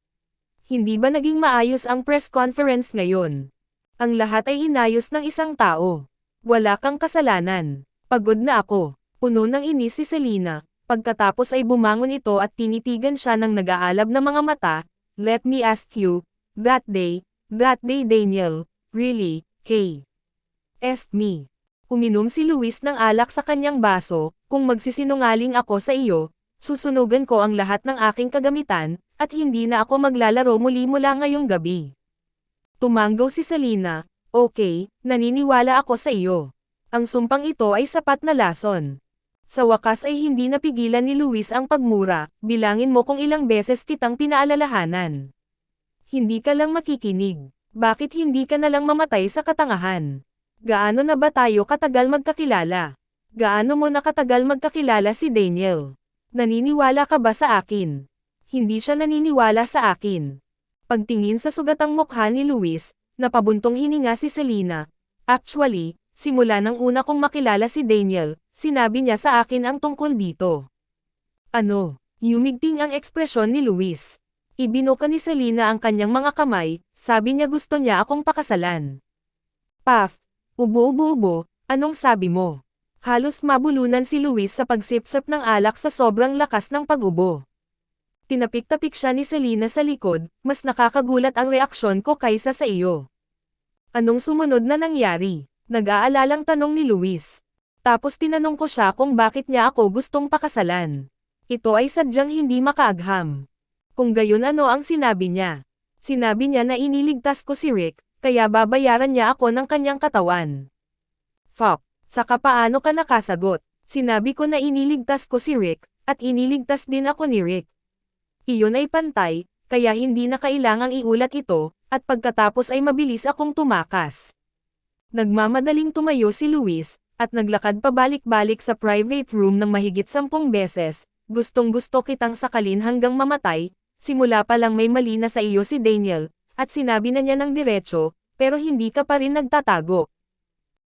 Hindi ba naging maayos ang press conference ngayon? Ang lahat ay inayos ng isang tao. Wala kang kasalanan. Pagod na ako. Puno ng inis si Selena, pagkatapos ay bumangon ito at tinitigan siya ng nag-aalab na mga mata, let me ask you, that day Daniel, really, asked me. Uminom si Luis ng alak sa kanyang baso, kung magsisinungaling ako sa iyo, susunugan ko ang lahat ng aking kagamitan, at hindi na ako maglalaro muli mula ngayong gabi. Tumanggaw si Selena, okay, naniniwala ako sa iyo. Ang sumpang ito ay sapat na lason. Sa wakas ay hindi napigilan ni Luis ang pagmura, bilangin mo kung ilang beses kitang pinaalalahanan. Hindi ka lang makikinig. Bakit hindi ka na lang mamatay sa katangahan? Gaano na ba tayo katagal magkakilala? Gaano mo na katagal magkakilala si Daniel? Naniniwala ka ba sa akin? Hindi siya naniniwala sa akin. Pagtingin sa sugatang mukha ni Luis, napabuntong hininga si Selena. Actually, simula nang una kong makilala si Daniel, sinabi niya sa akin ang tungkol dito. Ano? Yumigting ang ekspresyon ni Luis. Ibinuka ni Selena ang kanyang mga kamay, sabi niya gusto niya akong pakasalan. Paf! Ubo-ubo-ubo, anong sabi mo? Halos mabulunan si Luis sa pagsipsip ng alak sa sobrang lakas ng pag-ubo. Tinapik-tapik siya ni Selena sa likod, mas nakakagulat ang reaksyon ko kaysa sa iyo. Anong sumunod na nangyari? Nag-aalalang tanong ni Luis. Tapos tinanong ko siya kung bakit niya ako gustong pakasalan. Ito ay sadyang hindi makaagham. Kung gayon ano ang sinabi niya? Sinabi niya na iniligtas ko si Rick, kaya babayaran niya ako ng kanyang katawan. Fuck, saka paano ka nakasagot? Sinabi ko na iniligtas ko si Rick, at iniligtas din ako ni Rick. Iyon ay pantay, kaya hindi na kailangang iulat ito, at pagkatapos ay mabilis akong tumakas. Nagmamadaling tumayo si Luis, at naglakad pabalik-balik sa private room ng mahigit 10 beses, gustong-gusto kitang sakalin hanggang mamatay, simula pa lang may mali na sa iyo si Daniel, at sinabi na niya ng diretso, pero hindi ka pa rin nagtatago.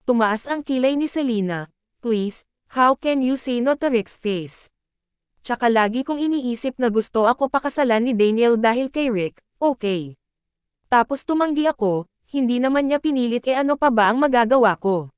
Tumaas ang kilay ni Selena, please, how can you say no to Rick's face? Tsaka lagi kong iniisip na gusto ako pakasalan ni Daniel dahil kay Rick, okay. Tapos tumanggi ako, hindi naman niya pinilit ano pa ba ang magagawa ko?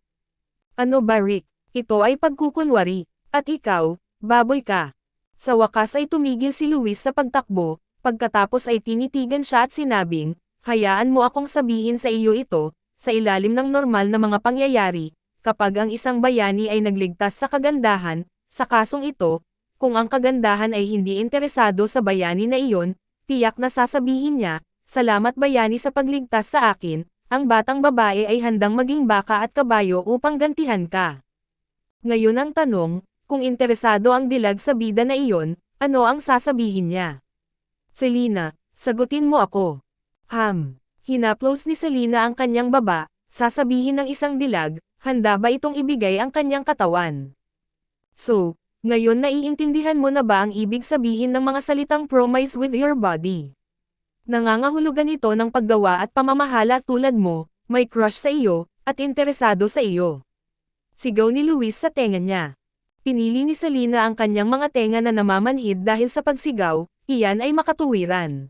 Ano ba Rick? Ito ay pagkukunwari. At ikaw, baboy ka. Sa wakas ay tumigil si Luis sa pagtakbo, pagkatapos ay tinitigan siya at sinabing, hayaan mo akong sabihin sa iyo ito, sa ilalim ng normal na mga pangyayari, kapag ang isang bayani ay nagligtas sa kagandahan, sa kasong ito, kung ang kagandahan ay hindi interesado sa bayani na iyon, tiyak na sasabihin niya, salamat bayani sa pagligtas sa akin, ang batang babae ay handang maging baka at kabayo upang gantihan ka. Ngayon ang tanong, kung interesado ang dilag sa bida na iyon, ano ang sasabihin niya? Selena, sagutin mo ako. Hinaplos ni Selena ang kanyang baba, sasabihin ng isang dilag, Handa ba itong ibigay ang kanyang katawan? So, ngayon naiintindihan mo na ba ang ibig sabihin ng mga salitang promise with your body? Nangangahulugan ito ng paggawa at pamamahala tulad mo, may crush sa iyo, at interesado sa iyo. Sigaw ni Luis sa tenga niya. Pinili ni Selena ang kanyang mga tenga na namamanhid dahil sa pagsigaw, iyan ay makatuwiran.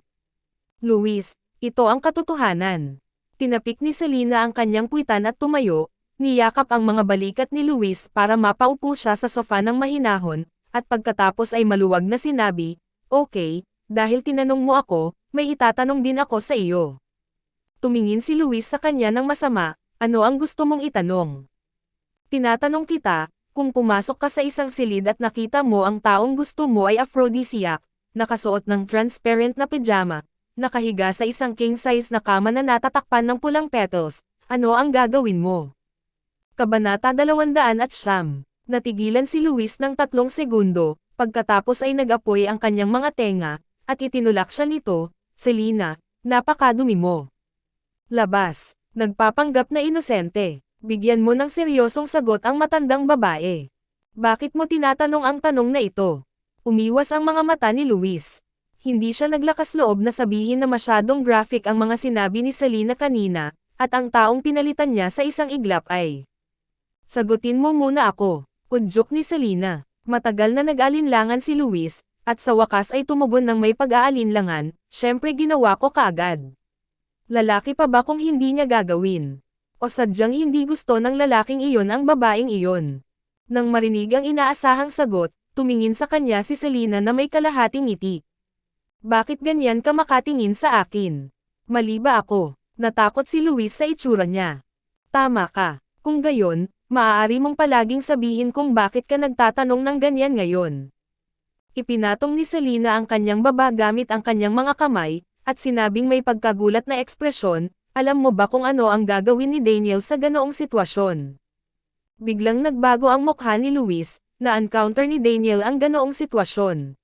Luis, ito ang katotohanan. Tinapik ni Selena ang kanyang puwitan at tumayo, niyakap ang mga balikat ni Luis para mapaupo siya sa sofa ng mahinahon, at pagkatapos ay maluwag na sinabi, "Okay, dahil tinanong mo ako, may itatanong din ako sa iyo." Tumingin si Luis sa kanya ng masama, "Ano ang gusto mong itanong?" "Tinatanong kita, kung pumasok ka sa isang silid at nakita mo ang taong gusto mo ay aphrodisiac, nakasuot ng transparent na pajama, nakahiga sa isang king-size na kama na natatakpan ng pulang petals, ano ang gagawin mo?" Kabanata 209. Natigilan si Luis ng 3 segundo, pagkatapos ay nag-apoy ang kanyang mga tenga, at itinulak siya nito, "Selena, napakadumi mo. Labas." Nagpapanggap na inosente. Bigyan mo ng seryosong sagot ang matandang babae. "Bakit mo tinatanong ang tanong na ito?" Umiwas ang mga mata ni Luis. Hindi siya naglakas loob na sabihin na masyadong graphic ang mga sinabi ni Selena kanina, at ang taong pinalitan niya sa isang iglap ay, "Sagutin mo muna ako," udyok ni Selena. Matagal na nag-alinlangan si Luis, at sa wakas ay tumugon ng may pag-aalinlangan, "Syempre ginawa ko kaagad." Lalaki pa ba kung hindi niya gagawin? O sadyang hindi gusto ng lalaking iyon ang babaeng iyon? Nang marinig ang inaasahang sagot, tumingin sa kanya si Selena na may kalahating ngiti. "Bakit ganyan ka makatingin sa akin? Mali ba ako?" Natakot si Luis sa itsura niya. "Tama ka. Kung gayon, maaari mong palaging sabihin kung bakit ka nagtatanong ng ganyan ngayon." Ipinatong ni Selena ang kanyang baba gamit ang kanyang mga kamay, at sinabing may pagkagulat na ekspresyon, "Alam mo ba kung ano ang gagawin ni Daniel sa ganoong sitwasyon?" Biglang nagbago ang mukha ni Luis, na-encounter ni Daniel ang ganoong sitwasyon.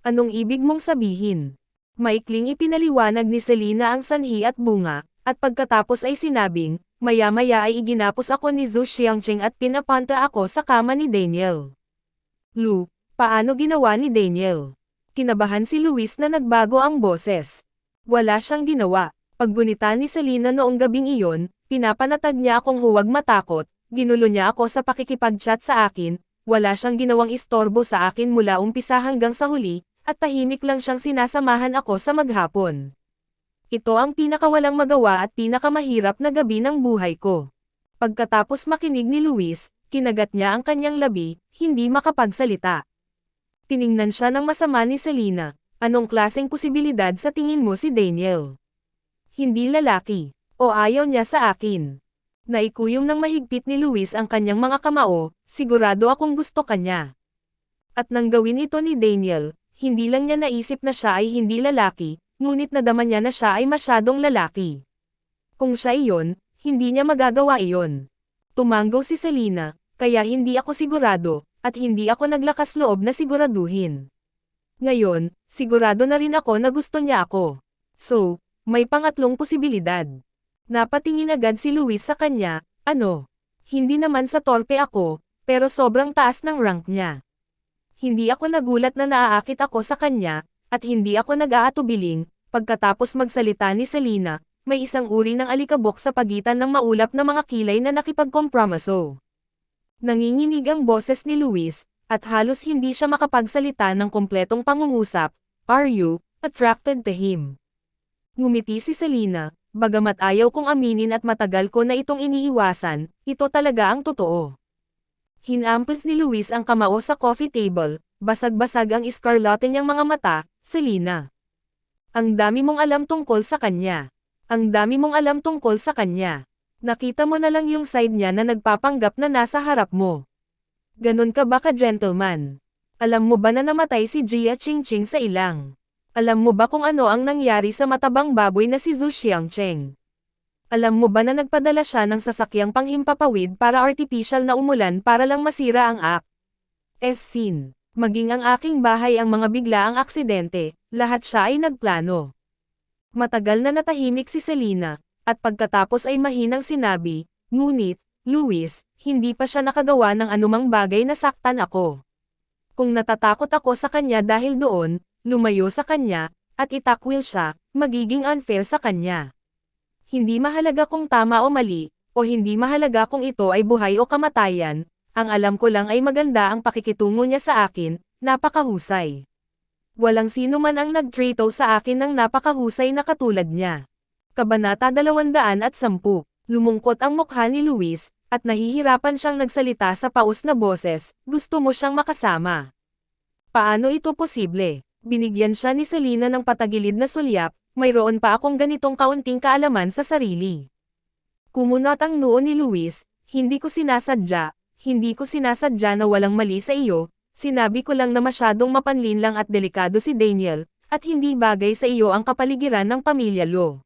"Anong ibig mong sabihin?" Maikling ipinaliwanag ni Selena ang sanhi at bunga, at pagkatapos ay sinabing, "Maya-maya ay iginapos ako ni Zhu Xiangqing at pinapanta ako sa kama ni Daniel." "Lu, paano ginawa ni Daniel?" Kinabahan si Luis na nagbago ang boses. "Wala siyang ginawa." Paggunita ni Selena noong gabing iyon, pinapanatag niya akong huwag matakot, ginulo niya ako sa pakikipag-chat sa akin, wala siyang ginawang istorbo sa akin mula umpisa hanggang sa huli, at tahimik lang siyang sinasamahan ako sa maghapon. Ito ang pinakawalang magawa at pinakamahirap na gabi ng buhay ko. Pagkatapos makinig ni Luis, kinagat niya ang kanyang labi, hindi makapagsalita. Tiningnan siya ng masama ni Selena. "Anong klaseng posibilidad sa tingin mo si Daniel? Hindi lalaki, o ayaw niya sa akin?" Naikuyom ng mahigpit ni Luis ang kanyang mga kamao, "Sigurado akong gusto kanya." At nang gawin ito ni Daniel, hindi lang niya naisip na siya ay hindi lalaki, ngunit nadama niya na siya ay masyadong lalaki. Kung siya iyon, hindi niya magagawa iyon. Tumanggo si Selena, "Kaya hindi ako sigurado, at hindi ako naglakas loob na siguraduhin. Ngayon, sigurado na rin ako na gusto niya ako. So, may pangatlong posibilidad." Napatingin agad si Luis sa kanya, "Ano? Hindi naman sa torpe ako, pero sobrang taas ng rank niya." Hindi ako nagulat na naaakit ako sa kanya, at hindi ako nag-aatubiling. Pagkatapos magsalita ni Selena, may isang uri ng alikabok sa pagitan ng maulap na mga kilay na nakipagkompromiso. Nanginginig ang boses ni Luis, at halos hindi siya makapagsalita ng kompletong pangungusap. "Are you attracted to him?" Ngumiti si Selena, "Bagamat ayaw kong aminin at matagal ko na itong iniiwasan, ito talaga ang totoo." Hinampas ni Luis ang kamao sa coffee table, basag-basag ang iskarlate niyang mga mata. "Selena, ang dami mong alam tungkol sa kanya. Ang dami mong alam tungkol sa kanya. Nakita mo na lang yung side niya na nagpapanggap na nasa harap mo. Ganon ka ba ka-gentleman? Alam mo ba na namatay si Jia Qingqing sa ilang? Alam mo ba kung ano ang nangyari sa matabang baboy na si Zhu Xiangqing? Alam mo ba na nagpadala siya ng sasakyang panghimpapawid para artificial na umulan para lang masira ang scene? Maging ang aking bahay ang mga biglaang aksidente, lahat siya ay nagplano." Matagal na natahimik si Selena, at pagkatapos ay mahinang sinabi, "Ngunit, Luis, hindi pa siya nakagawa ng anumang bagay na saktan ako. Kung natatakot ako sa kanya dahil doon, lumayo sa kanya, at itakwil siya, magiging unfair sa kanya. Hindi mahalaga kung tama o mali, o hindi mahalaga kung ito ay buhay o kamatayan, ang alam ko lang ay maganda ang pakikitungo niya sa akin, napakahusay. Walang sino man ang nagtrato sa akin ng napakahusay na katulad niya. Kabanata 210. Lumungkot ang mukha ni Luis, at nahihirapan siyang nagsalita sa paus na boses, gusto mo siyang makasama. Paano ito posible? Binigyan siya ni Selena ng patagilid na sulyap, mayroon pa akong ganitong kaunting kaalaman sa sarili. Kumunot ang noo ni Luis, hindi ko sinasadya na walang mali sa iyo, sinabi ko lang na masyadong mapanlinlang at delikado si Daniel, at hindi bagay sa iyo ang kapaligiran ng pamilya Lo.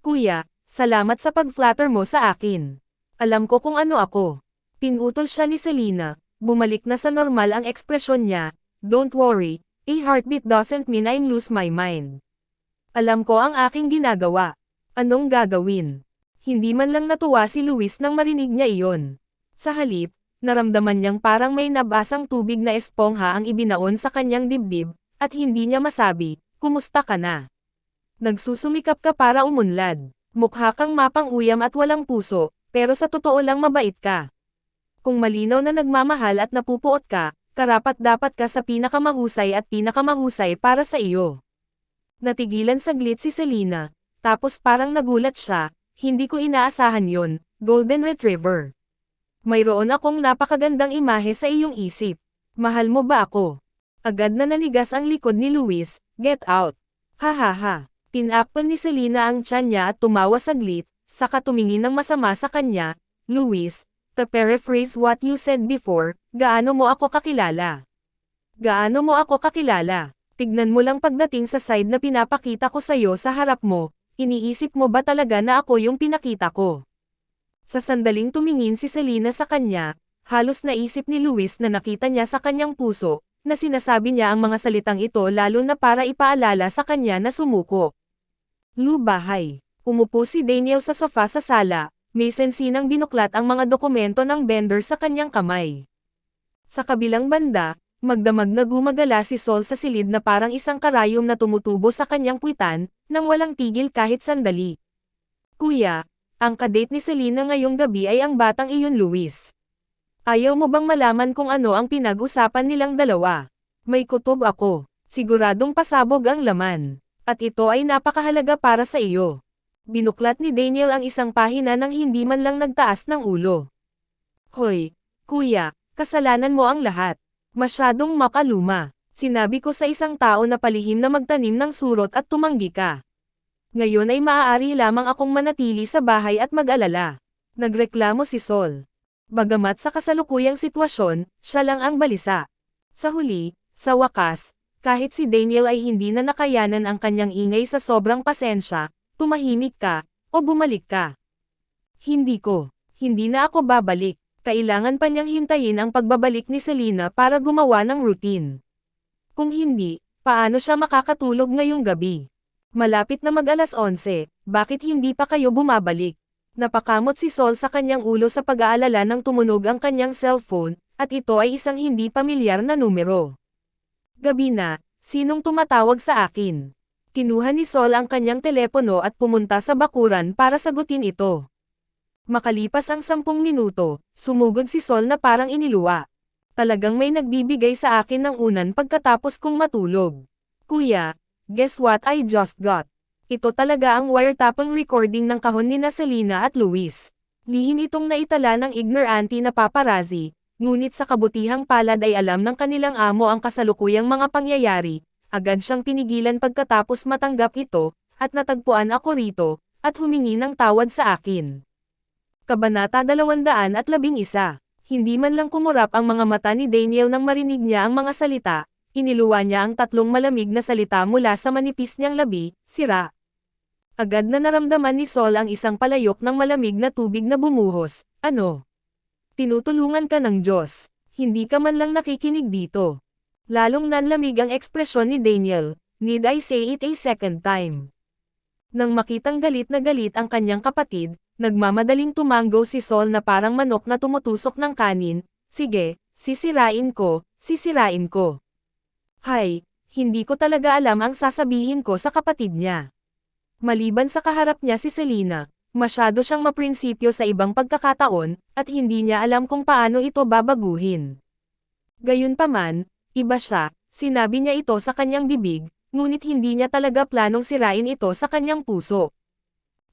Kuya, salamat sa pag-flatter mo sa akin. Alam ko kung ano ako. Pinutol siya ni Selena, bumalik na sa normal ang ekspresyon niya, don't worry, a heartbeat doesn't mean I'm lose my mind. Alam ko ang aking ginagawa. Anong gagawin? Hindi man lang natuwa si Luis nang marinig niya iyon. Sa halip, naramdaman niyang parang may nabasang tubig na espongha ang ibinaon sa kanyang dibdib, at hindi niya masabi, kumusta ka na? Nagsusumikap ka para umunlad. Mukha kang mapang-uyam at walang puso, pero sa totoo lang mabait ka. Kung malinaw na nagmamahal at napupuot ka, karapat-dapat ka sa pinakamahusay at pinakamahusay para sa iyo. Natigilan saglit si Selena, tapos parang nagulat siya, hindi ko inaasahan yon, Golden Retriever. Mayroon akong napakagandang imahe sa iyong isip. Mahal mo ba ako? Agad na nanigas ang likod ni Luis, get out. Hahaha. Tinakpan ni Selena ang tiyan niya at tumawa saglit, saka tumingin ng masama sa kanya, Luis, to paraphrase what you said before, gaano mo ako kakilala? Gaano mo ako kakilala? Tignan mo lang pagdating sa side na pinapakita ko sa'yo sa harap mo, iniisip mo ba talaga na ako yung pinakita ko? Sa sandaling tumingin si Selena sa kanya, halos naisip ni Luis na nakita niya sa kanyang puso, na sinasabi niya ang mga salitang ito lalo na para ipaalala sa kanya na sumuko. Bahay. Umupo si Daniel sa sofa sa sala, may sensinang binuklat ang mga dokumento ng vendor sa kanyang kamay. Sa kabilang banda, magdamag na gumagala si Sol sa silid na parang isang karayom na tumutubo sa kanyang puwitan, nang walang tigil kahit sandali. Kuya, ang kadate ni Selena ngayong gabi ay ang batang iyon Luis. Ayaw mo bang malaman kung ano ang pinag-usapan nilang dalawa? May kutob ako. Siguradong pasabog ang laman. At ito ay napakahalaga para sa iyo. Binuklat ni Daniel ang isang pahina nang hindi man lang nagtaas ng ulo. Hoy, kuya, kasalanan mo ang lahat. Masyadong makaluma. Sinabi ko sa isang tao na palihim na magtanim ng surot at tumanggi ka. Ngayon ay maaari lamang akong manatili sa bahay at mag-alala. Nagreklamo si Sol. Bagamat sa kasalukuyang sitwasyon, siya lang ang balisa. Sa huli, sa wakas, kahit si Daniel ay hindi na nakayanan ang kanyang ingay sa sobrang pasensya, tumahimik ka, o bumalik ka. Hindi na ako babalik. Kailangan pa niyang hintayin ang pagbabalik ni Selena para gumawa ng routine. Kung hindi, paano siya makakatulog ngayong gabi? Malapit na mag-alas 11, bakit hindi pa kayo bumabalik? Napakamot si Sol sa kanyang ulo sa pag-aalala nang tumunog ang kanyang cellphone, at ito ay isang hindi pamilyar na numero. Gabi na, sinong tumatawag sa akin? Kinuha ni Sol ang kanyang telepono at pumunta sa bakuran para sagutin ito. Makalipas ang 10 minuto, sumugod si Sol na parang iniluwa. Talagang may nagbibigay sa akin ng unan pagkatapos kong matulog. Kuya, guess what I just got? Ito talaga ang wiretapang recording ng kahon ni Selena at Luis. Lihim itong naitala ng ignorante na paparazzi, ngunit sa kabutihang palad ay alam ng kanilang amo ang kasalukuyang mga pangyayari. Agad siyang pinigilan pagkatapos matanggap ito, at natagpuan ako rito, at humingi ng tawad sa akin. Kabanata 211. Hindi man lang kumurap ang mga mata ni Daniel nang marinig niya ang mga salita, iniluwa niya ang 3 malamig na salita mula sa manipis niyang labi, sira. Agad na naramdaman ni Sol ang isang palayok ng malamig na tubig na bumuhos, ano? Tinutulungan ka ng Diyos, hindi ka man lang nakikinig dito. Lalong nanlamig ang ekspresyon ni Daniel, need I say it a second time? Nang makitang galit na galit ang kanyang kapatid, Nagmamadaling tumango si Sol na parang manok na tumutusok ng kanin. Sige, sisirain ko, sisirain ko. Hay, hindi ko talaga alam ang sasabihin ko sa kapatid niya. Maliban sa kaharap niya si Selena, masyado siyang maprinsipyo sa ibang pagkakataon, at hindi niya alam kung paano ito babaguhin. Gayunpaman, iba siya, sinabi niya ito sa kanyang bibig, ngunit hindi niya talaga planong sirain ito sa kanyang puso.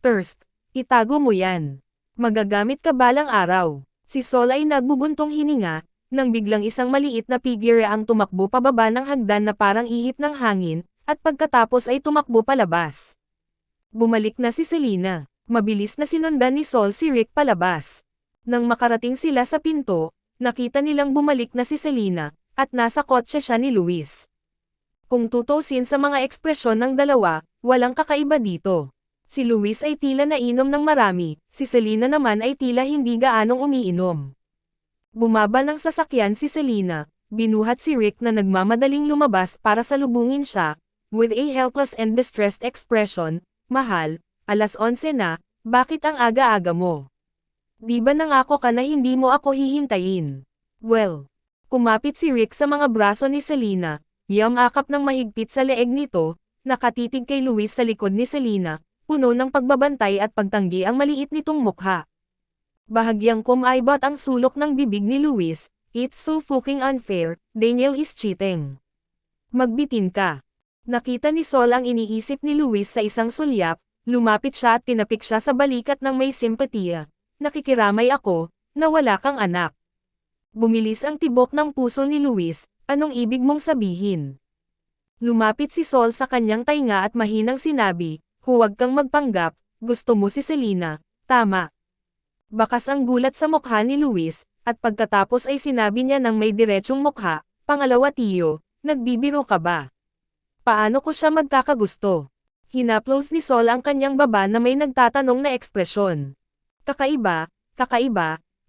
First, itago mo yan. Magagamit ka balang araw. Si Sol ay nagbubuntong hininga, nang biglang isang maliit na figure ang tumakbo pababa ng hagdan na parang ihip ng hangin, at pagkatapos ay tumakbo palabas. Bumalik na si Selena. Mabilis na sinundan ni Sol si Rick palabas. Nang makarating sila sa pinto, nakita nilang bumalik na si Selena, at nasa kotse siya ni Luis. Kung tutusin sa mga ekspresyon ng dalawa, walang kakaiba dito. Si Luis ay tila nainom ng marami, si Selena naman ay tila hindi gaanong umiinom. Bumaba ng sasakyan si Selena, binuhat si Rick na nagmamadaling lumabas para salubungin siya, with a helpless and distressed expression. Mahal, alas 11 na, bakit ang aga-aga mo? Di ba nangako ka na hindi mo ako hihintayin? Well, kumapit si Rick sa mga braso ni Selena, yamakap ng mahigpit sa leeg nito, nakatitig kay Luis sa likod ni Selena, puno ng pagbabantay at pagtanggi ang maliit nitong mukha. Bahagyang kumaibot ang sulok ng bibig ni Luis, it's so fucking unfair, Daniel is cheating. Magbitin ka. Nakita ni Sol ang iniisip ni Luis sa isang sulyap, lumapit siya at tinapik siya sa balikat ng may simpatiya. Nakikiramay ako, na wala kang anak. Bumilis ang tibok ng puso ni Luis, anong ibig mong sabihin? Lumapit si Sol sa kanyang tainga at mahinang sinabi, huwag kang magpanggap, gusto mo si Selena, tama. Bakas ang gulat sa mukha ni Luis, at pagkatapos ay sinabi niya ng may diretsyong mukha, pangalawa tiyo, nagbibiro ka ba? Paano ko siya magkakagusto? Hinaplos ni Sol ang kanyang baba na may nagtatanong na ekspresyon. Kakaiba,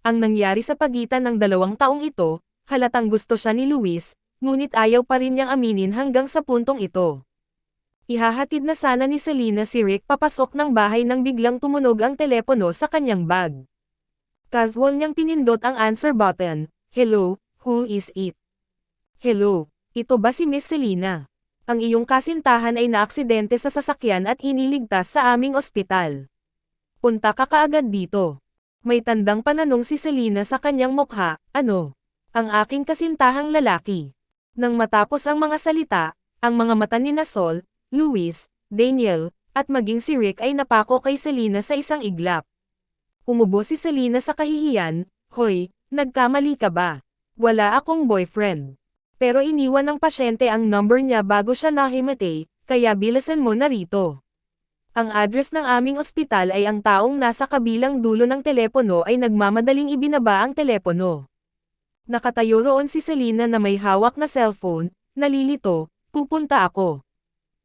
ang nangyari sa pagitan ng 2 taong ito, halatang gusto siya ni Luis, ngunit ayaw pa rin niyang aminin hanggang sa puntong ito. Ihahatid na sana ni Selena si Rick papasok ng bahay nang biglang tumunog ang telepono sa kanyang bag. Casual niyang pinindot ang answer button. Hello, who is it? Hello, ito ba si Miss Selena? Ang iyong kasintahan ay naaksidente sa sasakyan at iniligtas sa aming ospital. Punta ka kaagad dito. May tandang pananong si Selena sa kanyang mukha, ano? Ang aking kasintahang lalaki. Nang matapos ang mga salita, ang mga mata ni Sol, Luis, Daniel, at maging si Rick ay napako kay Selena sa isang iglap. Umubo si Selena sa kahihiyan, hoy, nagkamali ka ba? Wala akong boyfriend. Pero iniwan ng pasyente ang number niya bago siya nahimatay, kaya bilasan mo na rito. Ang address ng aming ospital ay ang taong nasa kabilang dulo ng telepono ay nagmamadaling ibinaba ang telepono. Nakatayo roon si Selena na may hawak na cellphone, nalilito, pupunta ako.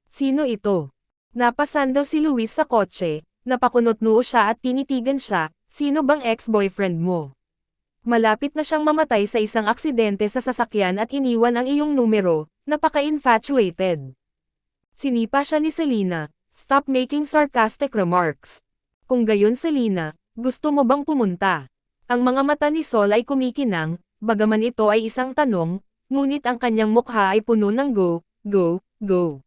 Sino ito? Napasandal si Luis sa kotse, napakunot-noo siya at tinitigan siya, sino bang ex-boyfriend mo? Malapit na siyang mamatay sa isang aksidente sa sasakyan at iniwan ang iyong numero, napaka-infatuated. Sinipa siya ni Selena, stop making sarcastic remarks. Kung gayon Selena, gusto mo bang pumunta? Ang mga mata ni Sol ay kumikinang, bagaman ito ay isang tanong, ngunit ang kanyang mukha ay puno ng go, go, go.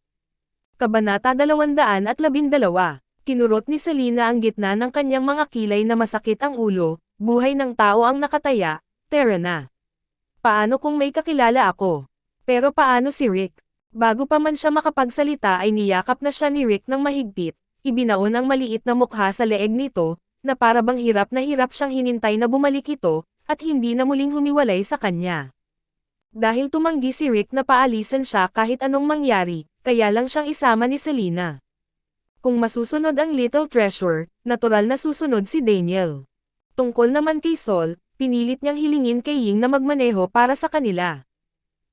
Kabanata 212. Kinurot ni Selena ang gitna ng kanyang mga kilay na masakit ang ulo, buhay ng tao ang nakataya, tara na. Paano kung may kakilala ako? Pero paano si Rick? Bago pa man siya makapagsalita ay niyakap na siya ni Rick ng mahigpit, ibinaon ang maliit na mukha sa leeg nito, na para bang hirap na hirap siyang hinintay na bumalik ito, at hindi na muling humiwalay sa kanya. Dahil tumanggi si Rick na paalisan siya kahit anong mangyari, kaya lang siyang isama ni Selena. Kung masusunod ang Little Treasure, natural na susunod si Daniel. Tungkol naman kay Sol, pinilit niyang hilingin kay Ying na magmaneho para sa kanila.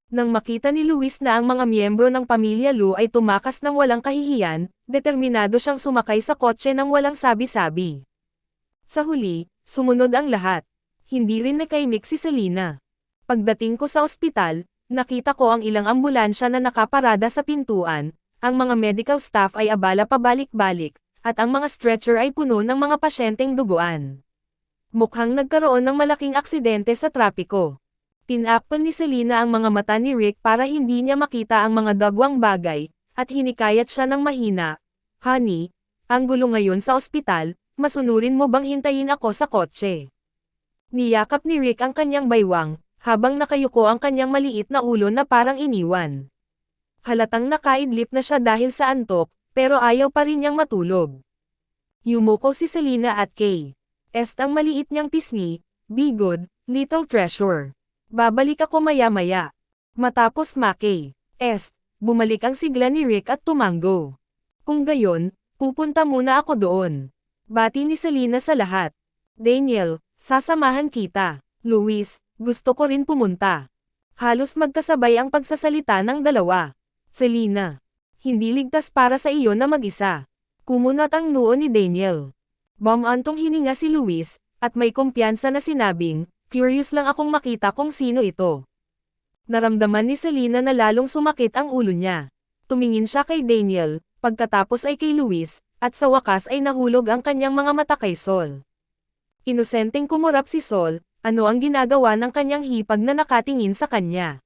Nang makita ni Luis na ang mga miyembro ng pamilya Lu ay tumakas ng walang kahihiyan, determinado siyang sumakay sa kotse ng walang sabi-sabi. Sa huli, sumunod ang lahat. Hindi rin nakaimik si Selena. Pagdating ko sa ospital, nakita ko ang ilang ambulansya na nakaparada sa pintuan, ang mga medical staff ay abala pabalik-balik, at ang mga stretcher ay puno ng mga pasyenteng duguan. Mukhang nagkaroon ng malaking aksidente sa trapiko. Tinakpan ni Selena ang mga mata ni Rick para hindi niya makita ang mga dagwang bagay, at hinikayat siya ng mahina. Honey, ang gulo ngayon sa ospital, masunurin mo bang hintayin ako sa kotse? Niyakap ni Rick ang kanyang baywang, habang nakayuko ang kanyang maliit na ulo na parang iniwan. Halatang nakaidlip na siya dahil sa antok, pero ayaw pa rin niyang matulog. Yumuko si Selena at Kay. Ang maliit niyang pisngi, "Be good, little treasure. Babalik ako maya-maya." Matapos Makay, bumalik ang sigla ni Rick at tumango. "Kung gayon, pupunta muna ako doon." Bati ni Selena sa lahat. "Daniel, sasamahan kita." "Luis, gusto ko rin pumunta." Halos magkasabay ang pagsasalita ng dalawa. "Selena, hindi ligtas para sa iyo na mag-isa." Kumunat ang noo ni Daniel. Bumantong hininga si Luis, at may kumpiyansa na sinabing, "Curious lang akong makita kung sino ito." Naramdaman ni Selena na lalong sumakit ang ulo niya. Tumingin siya kay Daniel, pagkatapos ay kay Luis, at sa wakas ay nahulog ang kanyang mga mata kay Sol. Inosenteng kumurap si Sol, ano ang ginagawa ng kanyang hipag na nakatingin sa kanya.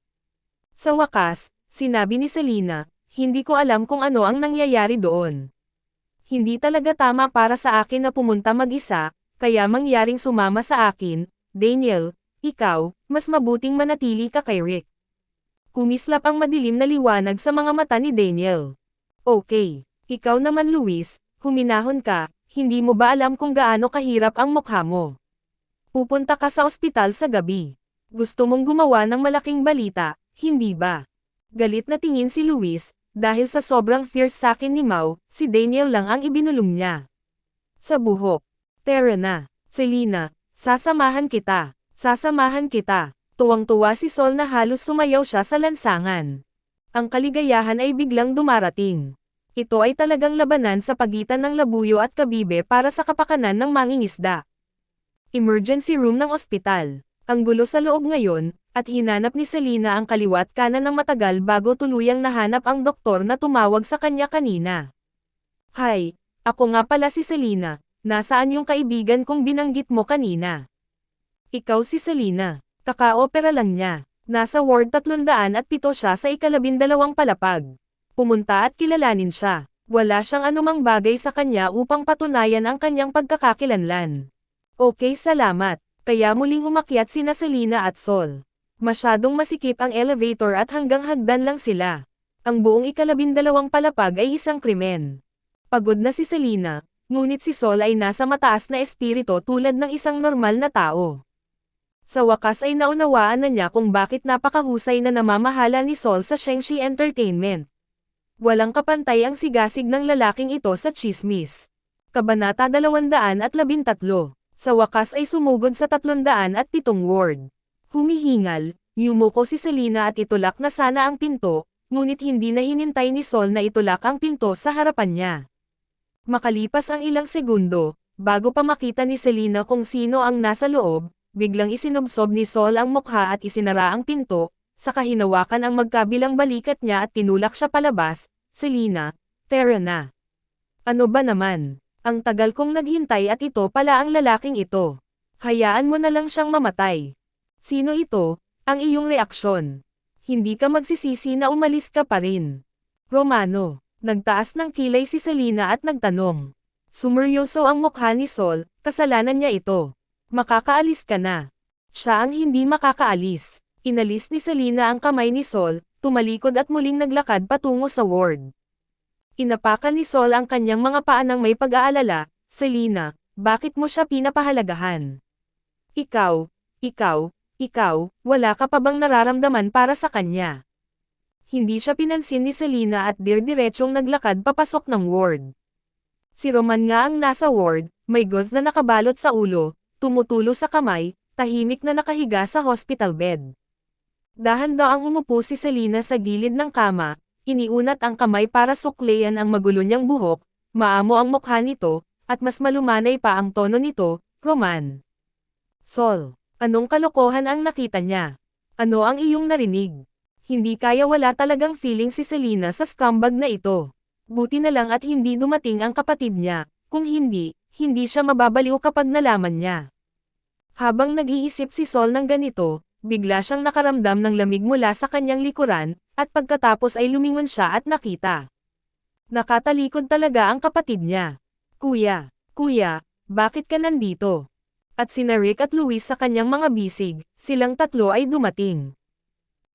Sa wakas, sinabi ni Selena, "Hindi ko alam kung ano ang nangyayari doon. Hindi talaga tama para sa akin na pumunta mag-isa, kaya mangyaring sumama sa akin. Daniel, ikaw, mas mabuting manatili ka kay Rick." Kumislap ang madilim na liwanag sa mga mata ni Daniel. "Okay, ikaw naman Luis, huminahon ka, hindi mo ba alam kung gaano kahirap ang mukha mo? Pupunta ka sa ospital sa gabi. Gusto mong gumawa ng malaking balita, hindi ba?" Galit na tingin si Luis. Dahil sa sobrang fierce sakin ni Mau, si Daniel lang ang ibinulong niya. Sa buhok. "Tara na, Selena, sasamahan kita, sasamahan kita." Tuwang-tuwa si Sol na halos sumayaw siya sa lansangan. Ang kaligayahan ay biglang dumarating. Ito ay talagang labanan sa pagitan ng labuyo at kabibe para sa kapakanan ng mangingisda. Emergency room ng ospital. Ang gulo sa loob ngayon, at hinanap ni Selena ang kaliwat kanan ng matagal bago tuluyang nahanap ang doktor na tumawag sa kanya kanina. "Hi, ako nga pala si Selena, nasaan yung kaibigan kong binanggit mo kanina?" "Ikaw si Selena, kaka-opera lang niya. Nasa Ward 307 siya sa ika-12 palapag. Pumunta at kilalanin siya. Wala siyang anumang bagay sa kanya upang patunayan ang kanyang pagkakakilanlan." "Okay, salamat." Kaya muling umakyat sina Selena at Sol. Masyadong masikip ang elevator at hanggang hagdan lang sila. Ang buong ika-12 palapag ay isang krimen. Pagod na si Selena, ngunit si Sol ay nasa mataas na espiritu tulad ng isang normal na tao. Sa wakas ay naunawaan na niya kung bakit napakahusay na namamahala ni Sol sa Shengshi Entertainment. Walang kapantay ang sigasig ng lalaking ito sa tsismis. Kabanata 213. Sa wakas ay sumugod sa 307 ward. Humihingal, yumuko si Selena at itulak na sana ang pinto, ngunit hindi na hinintay ni Sol na itulak ang pinto sa harapan niya. Makalipas ang ilang segundo, bago pa makita ni Selena kung sino ang nasa loob, biglang isinubsob ni Sol ang mukha at isinara ang pinto, saka hinawakan ang magkabilang balikat niya at tinulak siya palabas. "Selena, tara na." "Ano ba naman? Ang tagal kong naghintay at ito pala ang lalaking ito. Hayaan mo na lang siyang mamatay." "Sino ito?" ang iyong reaksyon. Hindi ka magsisisi na umalis ka pa rin. Romano. Nagtaas ng kilay si Selena at nagtanong. Sumeryoso ang mukha ni Sol, kasalanan niya ito. "Makakaalis ka na." Siya ang hindi makakaalis. Inalis ni Selena ang kamay ni Sol, tumalikod at muling naglakad patungo sa ward. Inapakan ni Sol ang kanyang mga paa ng may pag-aalala. "Selena, bakit mo siya pinapahalagahan? Ikaw, wala ka pa bang nararamdaman para sa kanya?" Hindi siya pinansin ni Selena at dirdiretsong naglakad papasok ng ward. Si Roman nga ang nasa ward, may gauze na nakabalot sa ulo, tumutulo sa kamay, tahimik na nakahiga sa hospital bed. Dahan-daang umupo si Selena sa gilid ng kama. Iniunat ang kamay para suklian ang magulo niyang buhok, maamo ang mukha nito, at mas malumanay pa ang tono nito. "Roman." "Sol, anong kalokohan ang nakita niya? Ano ang iyong narinig?" Hindi kaya, wala talagang feeling si Selena sa scumbag na ito. Buti na lang at hindi dumating ang kapatid niya, kung hindi, hindi siya mababaliw kapag nalaman niya. Habang nag-iisip si Sol ng ganito, bigla siyang nakaramdam ng lamig mula sa kanyang likuran, at pagkatapos ay lumingon siya at nakita. Nakatalikod talaga ang kapatid niya. Kuya, bakit ka nandito? At sina Rick at Luis sa kanyang mga bisig, silang tatlo ay dumating.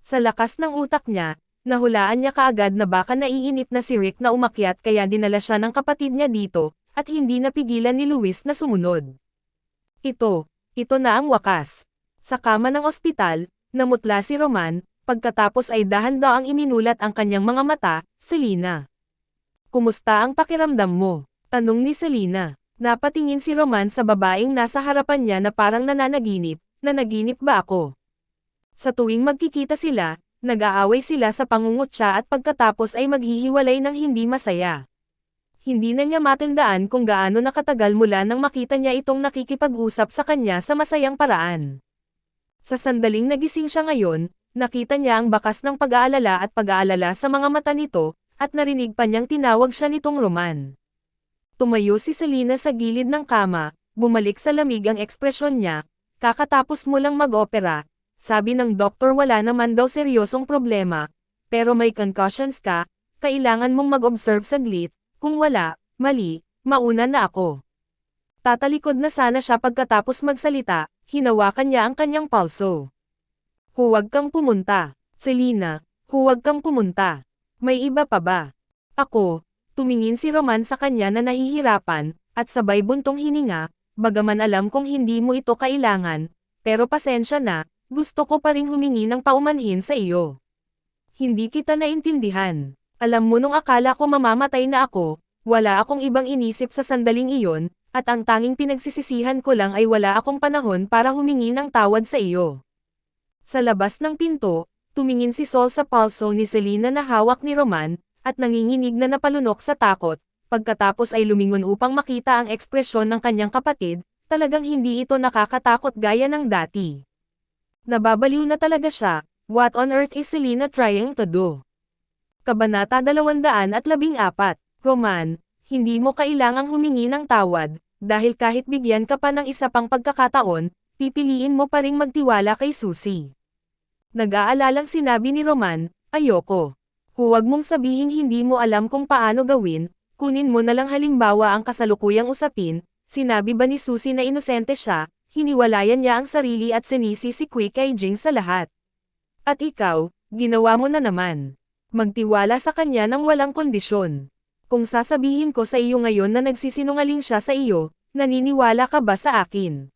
Sa lakas ng utak niya, nahulaan niya kaagad na baka naiinip na si Rick na umakyat kaya dinala siya ng kapatid niya dito, at hindi napigilan ni Luis na sumunod. Ito na ang wakas. Sa kama ng ospital, namutla si Roman, pagkatapos ay dahan-daang iminulat ang kanyang mga mata. Selina. Kumusta ang pakiramdam mo? Tanong ni Selina. Napatingin si Roman sa babaeng nasa harapan niya na parang nananaginip. Nanaginip ba ako? Sa tuwing magkikita sila, nag-aaway sila sa pangungutya at pagkatapos ay maghihiwalay ng hindi masaya. Hindi na niya matandaan kung gaano nakatagal mula nang makita niya itong nakikipag-usap sa kanya sa masayang paraan. Sa sandaling nagising siya ngayon, nakita niya ang bakas ng pag-aalala at pag-aalala sa mga mata nito, at narinig pa niyang tinawag siya nitong Roman. Tumayo si Selina sa gilid ng kama, bumalik sa lamig ang ekspresyon niya, kakatapos mo lang mag-opera, sabi ng doktor wala naman daw seryosong problema, pero may concussions ka, kailangan mong mag-observe saglit. Kung wala, mali, mauna na ako. Tatalikod na sana siya pagkatapos magsalita, hinawakan niya ang kanyang pulso. Huwag kang pumunta, Selina, huwag kang pumunta. May iba pa ba? Ako, tumingin si Roman sa kanya na nahihirapan, at sabay buntong hininga, bagaman alam kong hindi mo ito kailangan, pero pasensya na, gusto ko pa ring humingi ng paumanhin sa iyo. Hindi kita naintindihan. Alam mo nung akala ko mamamatay na ako, wala akong ibang inisip sa sandaling iyon, at ang tanging pinagsisisihan ko lang ay wala akong panahon para humingi ng tawad sa iyo. Sa labas ng pinto, tumingin si Sol sa pulso ni Selina na hawak ni Roman, at nanginginig na napalunok sa takot, pagkatapos ay lumingon upang makita ang ekspresyon ng kanyang kapatid, talagang hindi ito nakakatakot gaya ng dati. Nababaliw na talaga siya, what on earth is Selina trying to do? Kabanata 214, Roman, hindi mo kailangang humingi ng tawad, dahil kahit bigyan ka pa ng isa pang pagkakataon, pipiliin mo pa ring magtiwala kay Susie. Nag-aalalang sinabi ni Roman, ayoko. Huwag mong sabihing hindi mo alam kung paano gawin, kunin mo na lang halimbawa ang kasalukuyang usapin, sinabi ba ni Susie na inosente siya, hiniwalayan niya ang sarili at sinisi si Quick kay Jing sa lahat. At ikaw, ginawa mo na naman. Magtiwala sa kanya ng walang kondisyon. Kung sasabihin ko sa iyo ngayon na nagsisinungaling siya sa iyo, naniniwala ka ba sa akin?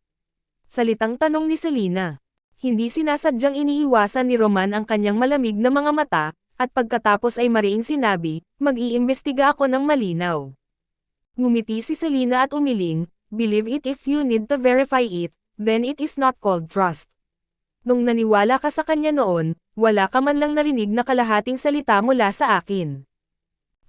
Salitang tanong ni Selina. Hindi sinasadyang iniiwasan ni Roman ang kanyang malamig na mga mata, at pagkatapos ay mariing sinabi, mag-iimbestiga ako ng malinaw. Ngumiti si Selina at umiling, believe it if you need to verify it, then it is not called trust. Nung naniwala ka sa kanya noon, wala ka man lang narinig na kalahating salita mula sa akin.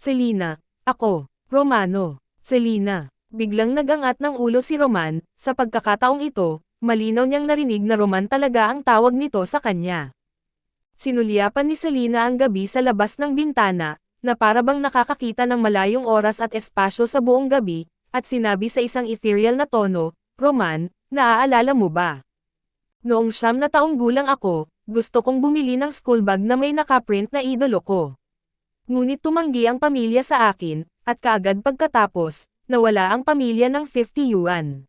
Selina, ako, Romano, Selina. Biglang nagangat ng ulo si Roman, sa pagkakataong ito, malinaw niyang narinig na Roman talaga ang tawag nito sa kanya. Sinulyapan ni Selina ang gabi sa labas ng bintana, na parabang nakakakita ng malayong oras at espasyo sa buong gabi, at sinabi sa isang ethereal na tono, Roman, naaalala mo ba? Noong 9 na taong gulang ako, gusto kong bumili ng school bag na may nakaprint na idolo ko. Ngunit tumanggi ang pamilya sa akin, at kaagad pagkatapos, nawala ang pamilya ng 50 yuan.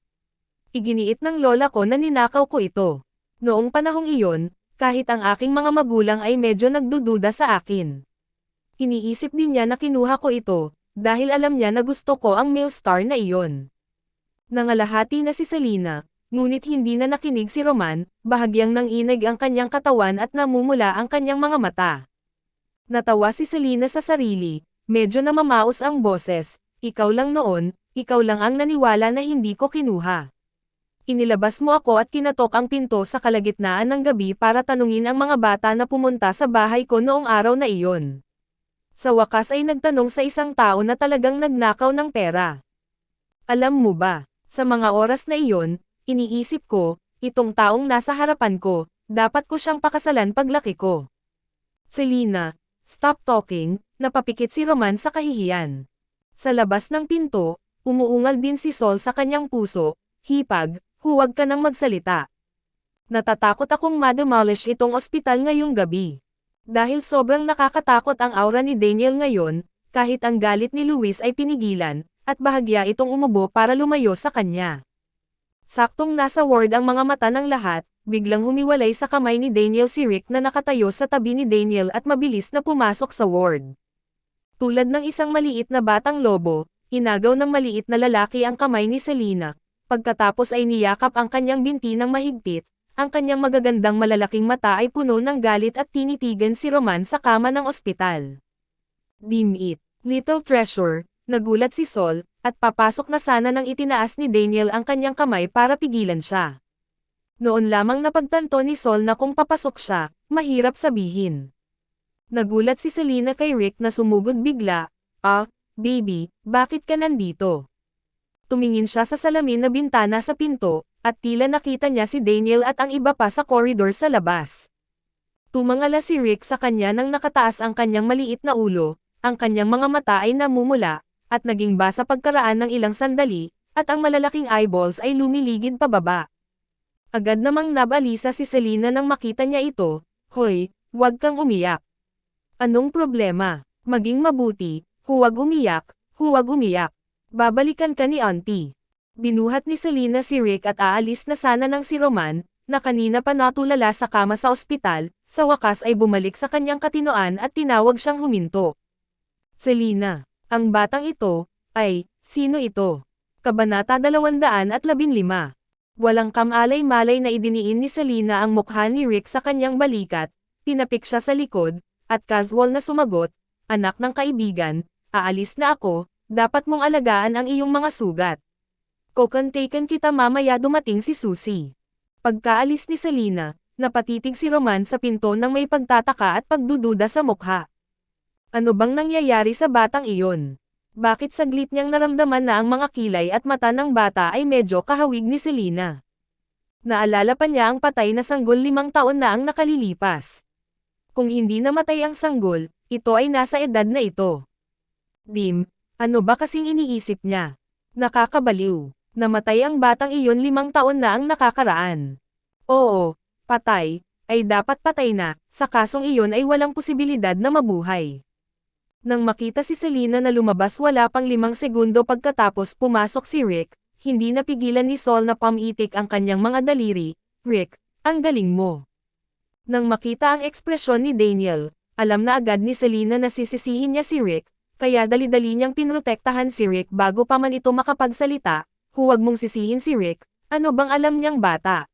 Iginiit ng lola ko na ninakaw ko ito. Noong panahong iyon, kahit ang aking mga magulang ay medyo nagdududa sa akin. Iniisip din niya na kinuha ko ito, dahil alam niya na gusto ko ang male star na iyon. Nangalahati na si Selina. Ngunit hindi na nakinig si Roman, bahagyang nanginig ang kanyang katawan at namumula ang kanyang mga mata. Natawa si Selina sa sarili, medyo namamaos ang boses, ikaw lang noon, ikaw lang ang naniwala na hindi ko kinuha. Inilabas mo ako at kinatok ang pinto sa kalagitnaan ng gabi para tanungin ang mga bata na pumunta sa bahay ko noong araw na iyon. Sa wakas ay nagtanong sa isang tao na talagang nagnakaw ng pera. Alam mo ba, sa mga oras na iyon, iniisip ko, itong taong nasa harapan ko, dapat ko siyang pakasalan paglaki ko. Selina, stop talking, napapikit si Roman sa kahihiyan. Sa labas ng pinto, Umuungal din si Sol sa kanyang puso, hipag, huwag ka nang magsalita. Natatakot akong ma-demolish itong ospital ngayong gabi. Dahil sobrang nakakatakot ang aura ni Daniel ngayon, kahit ang galit ni Luis ay pinigilan, at bahagya itong umubo para lumayo sa kanya. Saktong nasa ward ang mga mata ng lahat, biglang humiwalay sa kamay ni Daniel si Rick na nakatayo sa tabi ni Daniel at mabilis na pumasok sa ward. Tulad ng isang maliit na batang lobo, inagaw ng maliit na lalaki ang kamay ni Selena, pagkatapos ay niyakap ang kanyang binti ng mahigpit, ang kanyang magagandang malalaking mata ay puno ng galit at tinitigan si Roman sa kama ng ospital. Deem it, little treasure, nagulat si Sol, at papasok na sana nang itinaas ni Daniel ang kanyang kamay para pigilan siya. Noon lamang napagtanto ni Sol na kung papasok siya, mahirap sabihin. Nagulat si Selena kay Rick na sumugod bigla, baby, bakit ka nandito? Tumingin siya sa salamin na bintana sa pinto, at tila nakita niya si Daniel at ang iba pa sa koridor sa labas. Tumangala si Rick sa kanya nang nakataas ang kanyang maliit na ulo, ang kanyang mga mata ay namumula, at naging basa pagkaraan ng ilang sandali, at ang malalaking eyeballs ay lumiligid pababa. Agad namang nabalisa si Selena nang makita niya ito, hoy, huwag kang umiyak. Anong problema? Maging mabuti, huwag umiyak, huwag umiyak. Babalikan ka ni Auntie. Binuhat ni Selena si Rick at aalis na sana ng si Roman, na kanina pa natulala sa kama sa ospital, sa wakas ay bumalik sa kanyang katinoan at tinawag siyang huminto. Selena, ang batang ito, sino ito? Kabanata 215. Walang kamalay-malay na idiniin ni Selena ang mukha ni Rick sa kanyang balikat, tinapik siya sa likod, at casual na sumagot, anak ng kaibigan, aalis na ako, dapat mong alagaan ang iyong mga sugat. Kukontaken kita mamaya dumating si Susie. Pagkaalis ni Selena, napatitig si Roman sa pinto nang may pagtataka at pagdududa sa mukha. Ano bang nangyayari sa batang iyon? Bakit saglit niyang naramdaman na ang mga kilay at mata ng bata ay medyo kahawig ni Selena? Naalala pa niya ang patay na sanggol 5 taon na ang nakalilipas. Kung hindi namatay ang sanggol, ito ay nasa edad na ito. Ano ba kasing iniisip niya? Nakakabaliw. Namatay ang batang iyon 5 taon na ang nakakaraan. Oo, patay, ay dapat patay na, sa kasong iyon ay walang posibilidad na mabuhay. Nang makita si Selena na lumabas wala pang 5 segundo pagkatapos pumasok si Rick, hindi napigilan ni Sol na pamitik ang kanyang mga daliri. Rick, ang galing mo. Nang makita ang ekspresyon ni Daniel, alam na agad ni Selena na sisisihin niya si Rick, kaya dali-dali niyang pinrotektahan si Rick bago pa man ito makapagsalita. Huwag mong sisihin si Rick, ano bang alam niyang bata?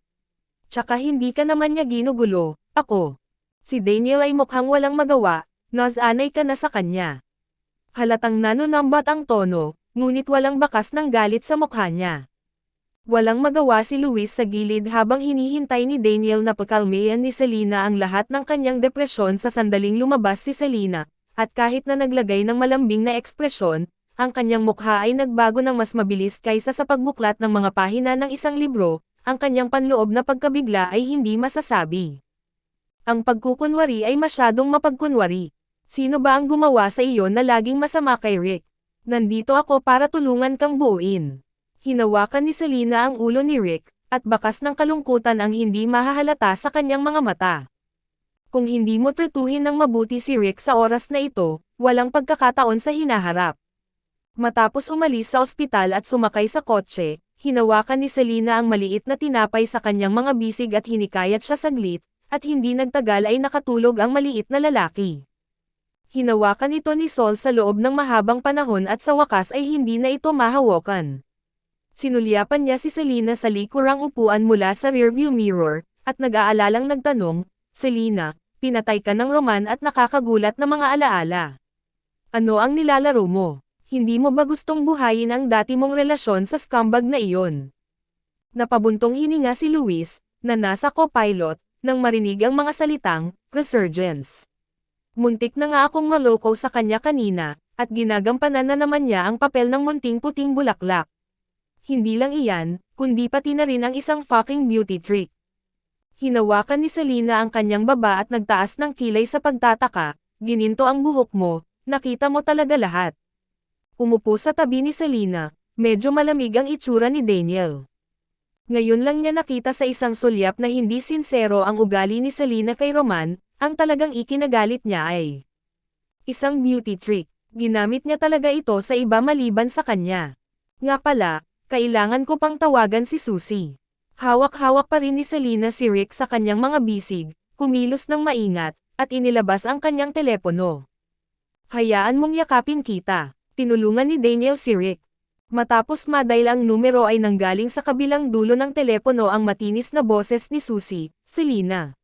Tsaka hindi ka naman niya ginugulo, ako. Si Daniel ay mukhang walang magawa, nasanay ka na sa kanya. Halatang nanunambat ang tono, ngunit walang bakas ng galit sa mukha niya. Walang magawa si Luis sa gilid habang hinihintay ni Daniel na pakalmayan ni Selena ang lahat ng kanyang depresyon sa sandaling lumabas si Selena, at kahit na naglagay ng malambing na ekspresyon, ang kanyang mukha ay nagbago ng mas mabilis kaysa sa pagbuklat ng mga pahina ng isang libro, ang kanyang panloob na pagkabigla ay hindi masasabi. Ang pagkukunwari ay masyadong mapagkunwari. Sino ba ang gumawa sa iyo na laging masama kay Rick? Nandito ako para tulungan kang buuin. Hinawakan ni Selena ang ulo ni Rick, at bakas ng kalungkutan ang hindi mahahalata sa kanyang mga mata. Kung hindi mo tratuhin ng mabuti si Rick sa oras na ito, walang pagkakataon sa hinaharap. Matapos umalis sa ospital at sumakay sa kotse, hinawakan ni Selena ang maliit na tinapay sa kanyang mga bisig at hinikayat siya saglit, at hindi nagtagal ay nakatulog ang maliit na lalaki. Hinawakan ito ni Sol sa loob ng mahabang panahon at sa wakas ay hindi na ito mahawakan. Sinulyapan niya si Selena sa likurang upuan mula sa rearview mirror, at nag-aalalang nagtanong, Selena, pinatay ka ng Roman at nakakagulat na mga alaala. Ano ang nilalaro mo? Hindi mo ba gustong buhayin ang dati mong relasyon sa scumbag na iyon? Napabuntong hininga si Luis, na nasa co-pilot, nang marinig ang mga salitang, resurgence. Muntik na nga akong maloko sa kanya kanina, at ginagampanan na naman niya ang papel ng munting-puting bulaklak. Hindi lang iyan, kundi pati na rin ang isang fucking beauty trick. Hinawakan ni Selena ang kanyang baba at nagtaas ng kilay sa pagtataka, gininto ang buhok mo, nakita mo talaga lahat. Umupo sa tabi ni Selena, Medyo malamig ang itsura ni Daniel. Ngayon lang niya nakita sa isang sulyap na hindi sinsero ang ugali ni Selena kay Roman, ang talagang ikinagalit niya ay isang beauty trick. Ginamit niya talaga ito sa iba maliban sa kanya. Nga pala, kailangan ko pang tawagan si Susie. Hawak-hawak pa rin ni Selena si Rick sa kanyang mga bisig, kumilos ng maingat, at inilabas ang kanyang telepono. Hayaan mong yakapin kita, tinulungan ni Daniel si Rick. Matapos madial ang numero ay nanggaling sa kabilang dulo ng telepono ang matinis na boses ni Susie, Selena.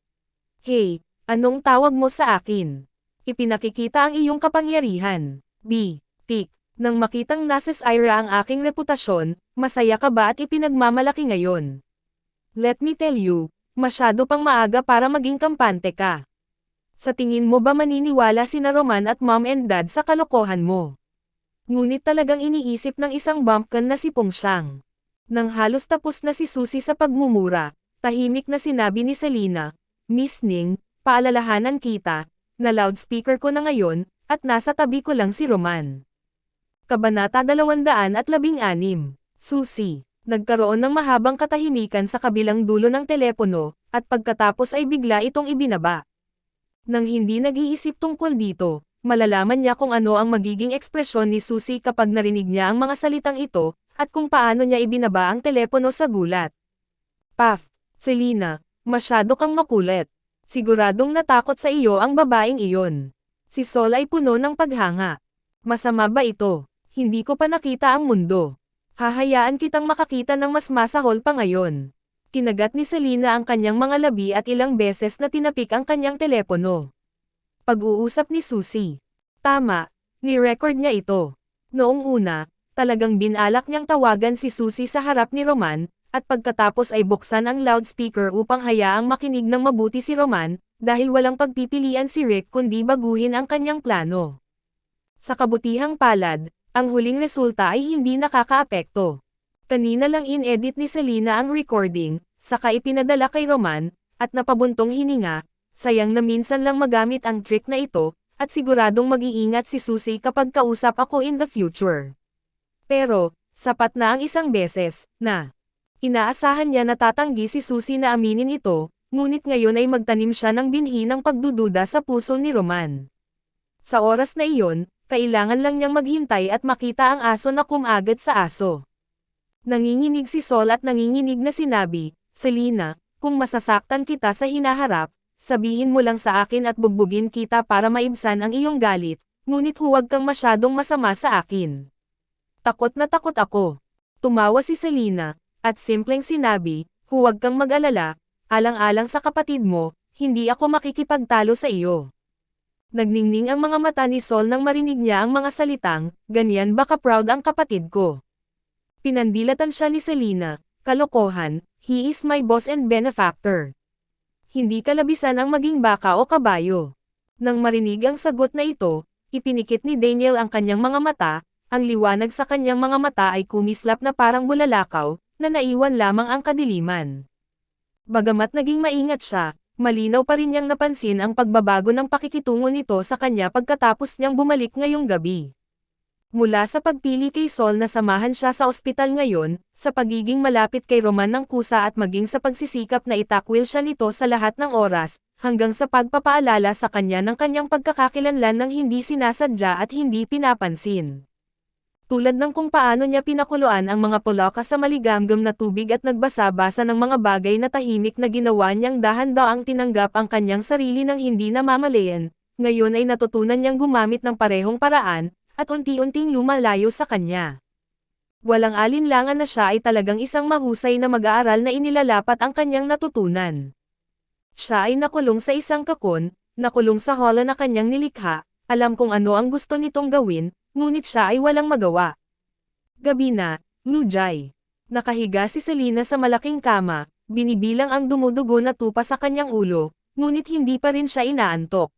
Hey, anong tawag mo sa akin? Ipinakikita ang iyong kapangyarihan. B. Tik. Nang makitang nasa Ira ang aking reputasyon, masaya ka ba at ipinagmamalaki ngayon? Let me tell you, masyado pang maaga para maging kampante ka. Sa tingin mo ba maniniwala sina Roman at mom and dad sa kalokohan mo? Ngunit talagang iniisip ng isang bumpkin na si Pongsyang. Nang halos tapos na si Susie sa pagmumura, tahimik na sinabi ni Selena, Miss Ning, paalalahanan kita, na loudspeaker ko na ngayon, at nasa tabi ko lang si Roman. Kabanata 216. Susie. Nagkaroon ng mahabang katahimikan sa kabilang dulo ng telepono, at pagkatapos ay bigla itong ibinaba. Nang hindi nag-iisip tungkol dito, malalaman niya kung ano ang magiging ekspresyon ni Susie kapag narinig niya ang mga salitang ito, at kung paano niya ibinaba ang telepono sa gulat. Paf, Selena, masyado kang makulit. Siguradong natakot sa iyo ang babaeng iyon. Si Sol ay puno ng paghanga. Masama ba ito? Hindi ko pa nakita ang mundo. Hahayaan kitang makakita ng mas masahol pa ngayon. Kinagat ni Selena ang kanyang mga labi at ilang beses na tinapik ang kanyang telepono. Pag-uusap ni Susie. Tama, ni-record niya ito. Noong una, talagang binalak niyang tawagan si Susie sa harap ni Roman, at pagkatapos ay buksan ang loudspeaker upang hayaang makinig ng mabuti si Roman, dahil walang pagpipilian si Rick kundi baguhin ang kanyang plano. Sa kabutihang palad, ang huling resulta ay hindi nakakaapekto. Kanina lang in-edit ni Selena ang recording, saka ipinadala kay Roman, at napabuntong hininga. Sayang na minsan lang magamit ang trick na ito, at siguradong mag-iingat si Susie kapag kausap ako in the future. Pero, sapat na ang isang beses, na inaasahan niya na tatanggi si Susie na aminin ito, ngunit ngayon ay magtanim siya ng binhi ng pagdududa sa puso ni Roman. Sa oras na iyon, kailangan lang niyang maghintay at makita ang aso na kumagat sa aso. Nanginginig si Sol at nanginginig na sinabi, Selena, kung masasaktan kita sa hinaharap, sabihin mo lang sa akin at bugbugin kita para maibsan ang iyong galit, ngunit huwag kang masyadong masama sa akin. Takot na takot ako. Tumawa si Selena, at simpleng sinabi, huwag kang mag-alala, alang-alang sa kapatid mo, hindi ako makikipagtalo sa iyo. Nagningning ang mga mata ni Sol nang marinig niya ang mga salitang, ganyan baka proud ang kapatid ko. Pinandilatan siya ni Selena, kalokohan, he is my boss and benefactor. Hindi kalabisan ang maging baka o kabayo. Nang marinig ang sagot na ito, ipinikit ni Daniel ang kanyang mga mata, ang liwanag sa kanyang mga mata ay kumislap na parang bulalakaw, na naiwan lamang ang kadiliman. Bagamat naging maingat siya, malinaw pa rin niyang napansin ang pagbabago ng pakikitungo nito sa kanya pagkatapos niyang bumalik ngayong gabi. Mula sa pagpili kay Sol na samahan siya sa ospital ngayon, sa pagiging malapit kay Roman ng kusa at maging sa pagsisikap na itakwil siya nito sa lahat ng oras, hanggang sa pagpapaalala sa kanya ng kanyang pagkakakilanlan ng hindi sinasadya at hindi pinapansin. Tulad ng kung paano niya pinakuluan ang mga pulaka sa maligamgam na tubig at nagbasa-basa ng mga bagay na tahimik na ginawa niyang dahan-daang tinanggap ang kanyang sarili ng hindi namamalayan, ngayon ay natutunan niyang gumamit ng parehong paraan, at unti-unting lumalayo sa kanya. Walang alinlangan na siya ay talagang isang mahusay na mag-aaral na inilalapat ang kanyang natutunan. Siya ay nakulong sa isang kakon, nakulong sa hola na kanyang nilikha, alam kung ano ang gusto nitong gawin, ngunit siya ay walang magawa. Gabi na, Nujay. Nakahiga si Selena sa malaking kama, binibilang ang dumudugo na tupa sa kanyang ulo, ngunit hindi pa rin siya inaantok.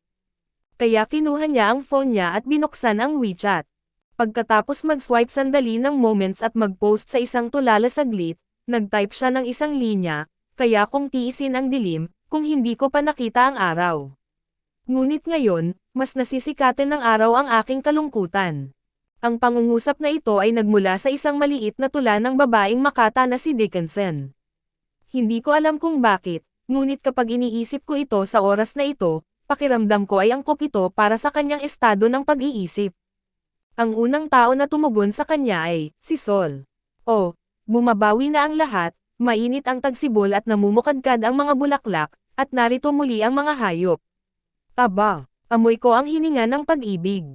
Kaya kinuha niya ang phone niya at binuksan ang WeChat. Pagkatapos mag-swipe sandali ng moments at mag-post sa isang tulala saglit, nag-type siya ng isang linya, kaya kung tiisin ang dilim, kung hindi ko pa nakita ang araw. Ngunit ngayon, mas nasisikatin ng araw ang aking kalungkutan. Ang pangungusap na ito ay nagmula sa isang maliit na tula ng babaeng Makata na si Dickinson. Hindi ko alam kung bakit, ngunit kapag iniisip ko ito sa oras na ito, pakiramdam ko ay angkop ito para sa kanyang estado ng pag-iisip. Ang unang tao na tumugon sa kanya ay, si Sol. Oh, bumabawi na ang lahat, mainit ang tagsibol at namumukadkad ang mga bulaklak, at narito muli ang mga hayop. Aba, amoy ko ang hininga ng pag-ibig.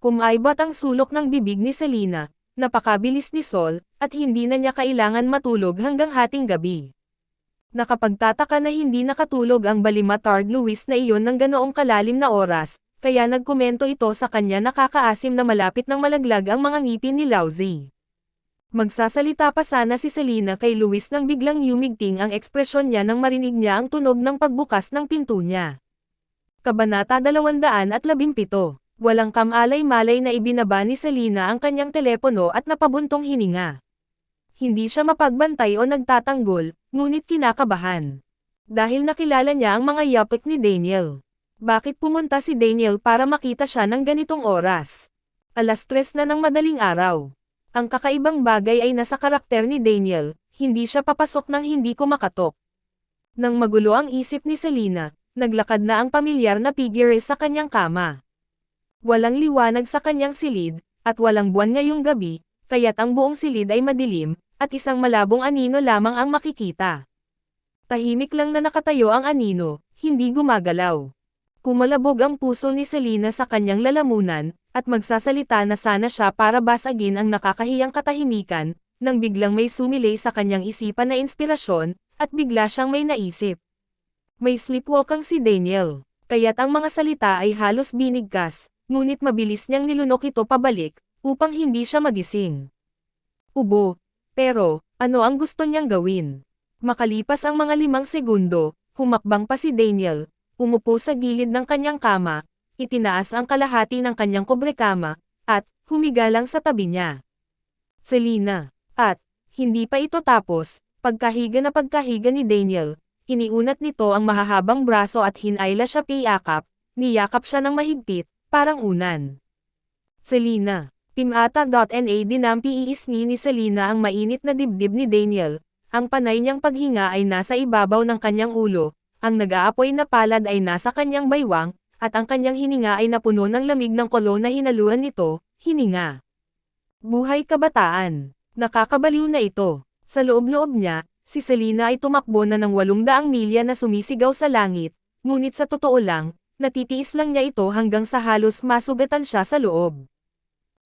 Kumaibat ang sulok ng bibig ni Selena, napakabilis ni Sol, at hindi na niya kailangan matulog hanggang hating gabi. Nakapagtataka na hindi nakatulog ang balimatard Luis na iyon ng ganoong kalalim na oras, kaya nagkomento ito sa kanya nakakaasim na malapit ng malaglag ang mga ngipin ni Lauzi. Magsasalita pa sana si Selena kay Luis nang biglang yumigting ang ekspresyon niya nang marinig niya ang tunog ng pagbukas ng pinto niya. Kabanata 217. Walang kamalay-malay na ibinaba ni Selena ang kanyang telepono at napabuntong hininga. Hindi siya mapagbantay o nagtatanggol, ngunit kinakabahan. Dahil nakilala niya ang mga yapik ni Daniel. Bakit pumunta si Daniel para makita siya ng ganitong oras? 3:00 na ng madaling araw. Ang kakaibang bagay ay nasa karakter ni Daniel, hindi siya papasok nang hindi kumakatok. Nang magulo ang isip ni Selena, naglakad na ang pamilyar na figure sa kanyang kama. Walang liwanag sa kanyang silid, at walang buwan ngayong gabi, kaya't ang buong silid ay madilim, at isang malabong anino lamang ang makikita. Tahimik lang na nakatayo ang anino, hindi gumagalaw. Kumalabog ang puso ni Selena sa kanyang lalamunan, at magsasalita na sana siya para basagin ang nakakahiyang katahimikan, nang biglang may sumilay sa kanyang isipan na inspirasyon, at bigla siyang may naisip. May sleepwalkang si Daniel, kaya't ang mga salita ay halos binigkas, ngunit mabilis niyang nilunok ito pabalik, upang hindi siya magising. Ubo. Pero, ano ang gusto niyang gawin? Makalipas ang mga 5 segundo, humakbang pa si Daniel, umupo sa gilid ng kanyang kama, itinaas ang kalahati ng kanyang kobrekama, at, humiga lang sa tabi niya. Selena. At, hindi pa ito tapos, pagkahiga ni Daniel, iniunat nito ang mahahabang braso at hinayla siya piyakap, niyakap siya ng mahigpit, parang unan. Selena. Pimata.na dinampi iisni ni Selena ang mainit na dibdib ni Daniel, ang panay niyang paghinga ay nasa ibabaw ng kanyang ulo, ang nag-aapoy na palad ay nasa kanyang baywang, at ang kanyang hininga ay napuno ng lamig ng kulo na hinaluan nito, hininga. Buhay kabataan. Nakakabaliw na ito. Sa loob-loob niya, si Selena ay tumakbo na ng 800 milya na sumisigaw sa langit, ngunit sa totoo lang, natitiis lang niya ito hanggang sa halos masugatan siya sa loob.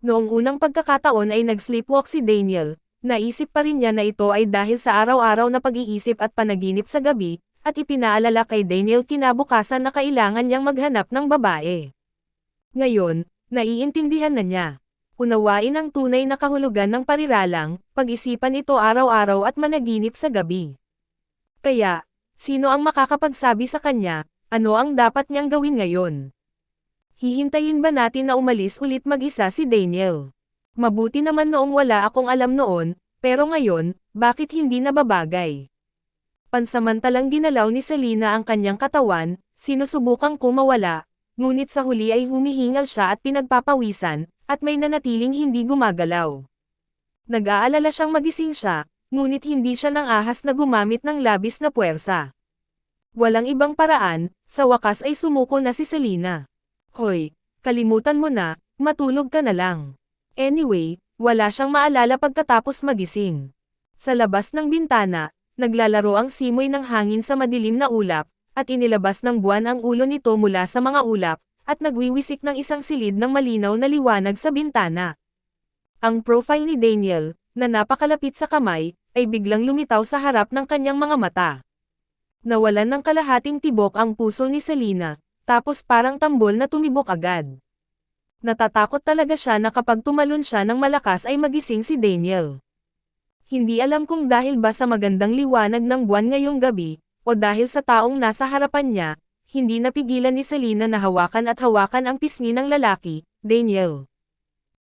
Noong unang pagkakataon ay nag-sleepwalk si Daniel, naisip pa rin niya na ito ay dahil sa araw-araw na pag-iisip at panaginip sa gabi, at ipinaalala kay Daniel kinabukasan na kailangan niyang maghanap ng babae. Ngayon, naiintindihan na niya. Unawain ang tunay na kahulugan ng pariralang, pag-isipan ito araw-araw at managinip sa gabi. Kaya, sino ang makakapagsabi sa kanya, ano ang dapat niyang gawin ngayon? Hihintayin ba natin na umalis ulit mag-isa si Daniel? Mabuti naman noong wala akong alam noon, pero ngayon, bakit hindi nababagay? Pansamantalang ginalaw ni Selena ang kanyang katawan, sinusubukang kumawala, ngunit sa huli ay humihingal siya at pinagpapawisan, at may nanatiling hindi gumagalaw. Nag-aalala siyang magising siya, ngunit hindi siya nang ahas na gumamit ng labis na puwersa. Walang ibang paraan, sa wakas ay sumuko na si Selena. Hoy, kalimutan mo na, matulog ka na lang. Anyway, wala siyang maalala pagkatapos magising. Sa labas ng bintana, naglalaro ang simoy ng hangin sa madilim na ulap, at inilabas ng buwan ang ulo nito mula sa mga ulap, at nagwiwisik ng isang silid ng malinaw na liwanag sa bintana. Ang profile ni Daniel, na napakalapit sa kamay, ay biglang lumitaw sa harap ng kanyang mga mata. Nawalan ng kalahating tibok ang puso ni Selena, tapos parang tambol na tumibok agad. Natatakot talaga siya na kapag tumalon siya ng malakas ay magising si Daniel. Hindi alam kung dahil ba sa magandang liwanag ng buwan ngayong gabi, o dahil sa taong nasa harapan niya, hindi napigilan ni Selena na hawakan ang pisngi ng lalaki, Daniel.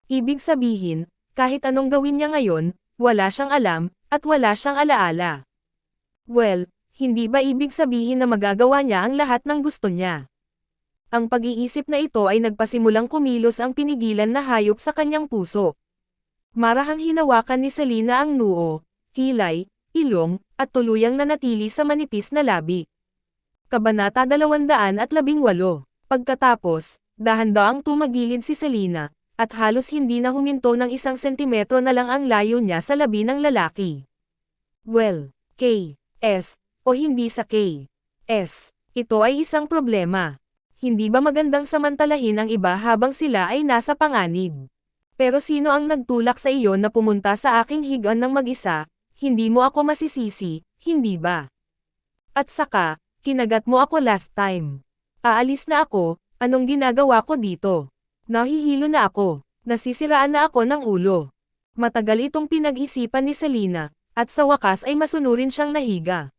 Ibig sabihin, kahit anong gawin niya ngayon, wala siyang alam, at wala siyang alaala. Well, hindi ba ibig sabihin na magagawa niya ang lahat ng gusto niya? Ang pag-iisip na ito ay nagpasimulang kumilos ang pinigilan na hayop sa kanyang puso. Marahang hinawakan ni Selena ang noo, kilay, ilong, at tuluyang nanatili sa manipis na labi. Kabanata 218. Pagkatapos, dahan-daang tumagilid si Selena, at halos hindi na huminto ng 1 sentimetro na lang ang layo niya sa labi ng lalaki. Well, K.S. o hindi sa K.S. Ito ay isang problema. Hindi ba magandang samantalahin ang iba habang sila ay nasa panganib? Pero sino ang nagtulak sa iyo na pumunta sa aking higaan ng mag-isa? Hindi mo ako masisisi, hindi ba? At saka, kinagat mo ako last time. Aalis na ako, anong ginagawa ko dito? Nahihilo na ako, nasisiraan na ako ng ulo. Matagal itong pinag-isipan ni Selena, at sa wakas ay masunurin siyang nahiga.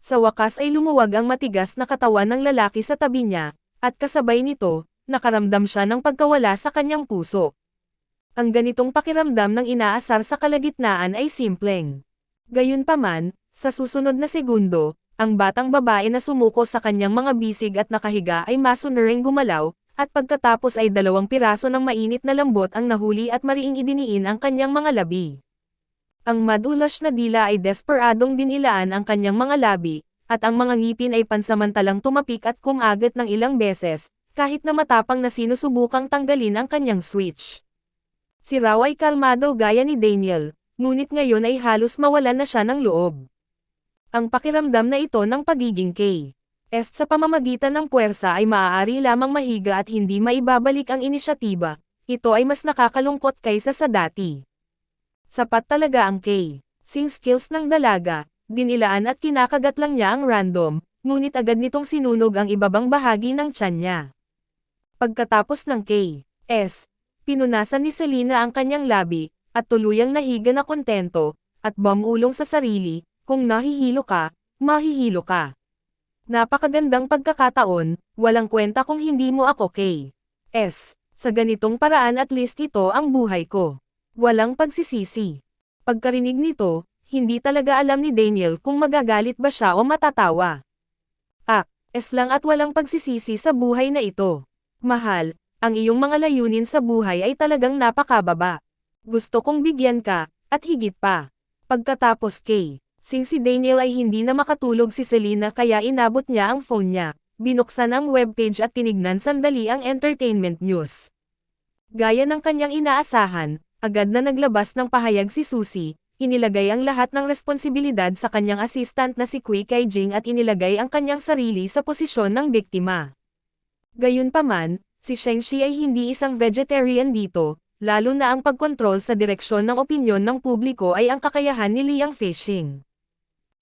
Sa wakas ay lumuwag ang matigas na katawan ng lalaki sa tabi niya, at kasabay nito, nakaramdam siya ng pagkawala sa kanyang puso. Ang ganitong pakiramdam ng inaasar sa kalagitnaan ay simpleng. Gayunpaman, sa susunod na segundo, ang batang babae na sumuko sa kanyang mga bisig at nakahiga ay masunuring gumalaw, at pagkatapos ay 2 piraso ng mainit na lambot ang nahuli at mariing idiniin ang kanyang mga labi. Ang madulas na dila ay desperadong dinilaan ang kanyang mga labi, at ang mga ngipin ay pansamantalang tumapik at kumagat ng ilang beses, kahit na matapang na sinusubukang tanggalin ang kanyang switch. Si Raw ay kalmado gaya ni Daniel, ngunit ngayon ay halos mawalan na siya ng loob. Ang pakiramdam na ito ng pagiging K.S. sa pamamagitan ng puwersa ay maaari lamang mahiga at hindi maibabalik ang inisyatiba, ito ay mas nakakalungkot kaysa sa dati. Sapat talaga ang K.S. skills ng dalaga, dinilaan at kinakagat lang niya ang random, ngunit agad nitong sinunog ang ibabang bahagi ng tiyan niya. Pagkatapos ng K.S., pinunasan ni Selena ang kanyang labi, at tuluyang nahiga na kontento, at bumulong sa sarili, kung nahihilo ka, mahihilo ka. Napakagandang pagkakataon, walang kwenta kung hindi mo ako K.S. Sa ganitong paraan at least ito ang buhay ko. Walang pagsisisi. Pagkarinig nito, hindi talaga alam ni Daniel kung magagalit ba siya o matatawa. Es lang at walang pagsisisi sa buhay na ito. Mahal, ang iyong mga layunin sa buhay ay talagang napakababa. Gusto kong bigyan ka, at higit pa. Pagkatapos si Daniel ay hindi na makatulog si Selena kaya inabot niya ang phone niya, binuksan ang webpage at tinignan sandali ang entertainment news. Gaya ng kanyang inaasahan, agad na naglabas ng pahayag si Susie, inilagay ang lahat ng responsibilidad sa kanyang assistant na si Kui Kai-jing at inilagay ang kanyang sarili sa posisyon ng biktima. Gayunpaman, si Shang-chi ay hindi isang vegetarian dito, lalo na ang pagkontrol sa direksyon ng opinyon ng publiko ay ang kakayahan ni Liang Feixing.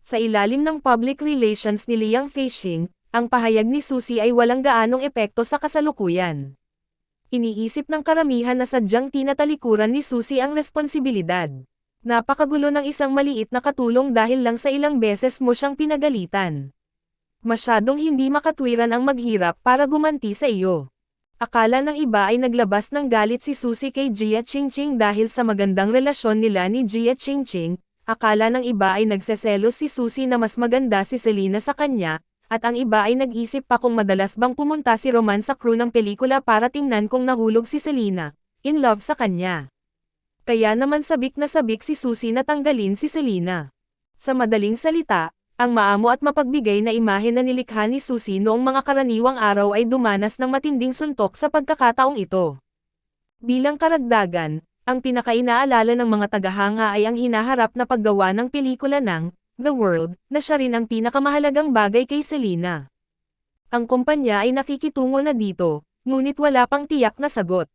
Sa ilalim ng public relations ni Liang Feixing, ang pahayag ni Susie ay walang gaanong epekto sa kasalukuyan. Iniisip ng karamihan na sadyang tinatalikuran ni Susie ang responsibilidad. Napakagulo ng isang maliit na katulong dahil lang sa ilang beses mo siyang pinagalitan. Masyadong hindi makatwiran ang maghirap para gumanti sa iyo. Akala ng iba ay naglabas ng galit si Susie kay Jia Qingqing dahil sa magandang relasyon nila ni Jia Qingqing, akala ng iba ay nagseselos si Susie na mas maganda si Selena sa kanya, at ang iba ay nag-isip pa kung madalas bang pumunta si Roman sa crew ng pelikula para tingnan kung nahulog si Selena, in love sa kanya. Kaya naman sabik na sabik si Susie na tanggalin si Selena. Sa madaling salita, ang maamo at mapagbigay na imahe na nilikha ni Susie noong mga karaniwang araw ay dumanas ng matinding suntok sa pagkakataong ito. Bilang karagdagan, ang pinakainaalala ng mga tagahanga ay ang hinaharap na paggawa ng pelikula ng The World, na siya rin ang pinakamahalagang bagay kay Selena. Ang kumpanya ay nakikitungo na dito, ngunit wala pang tiyak na sagot.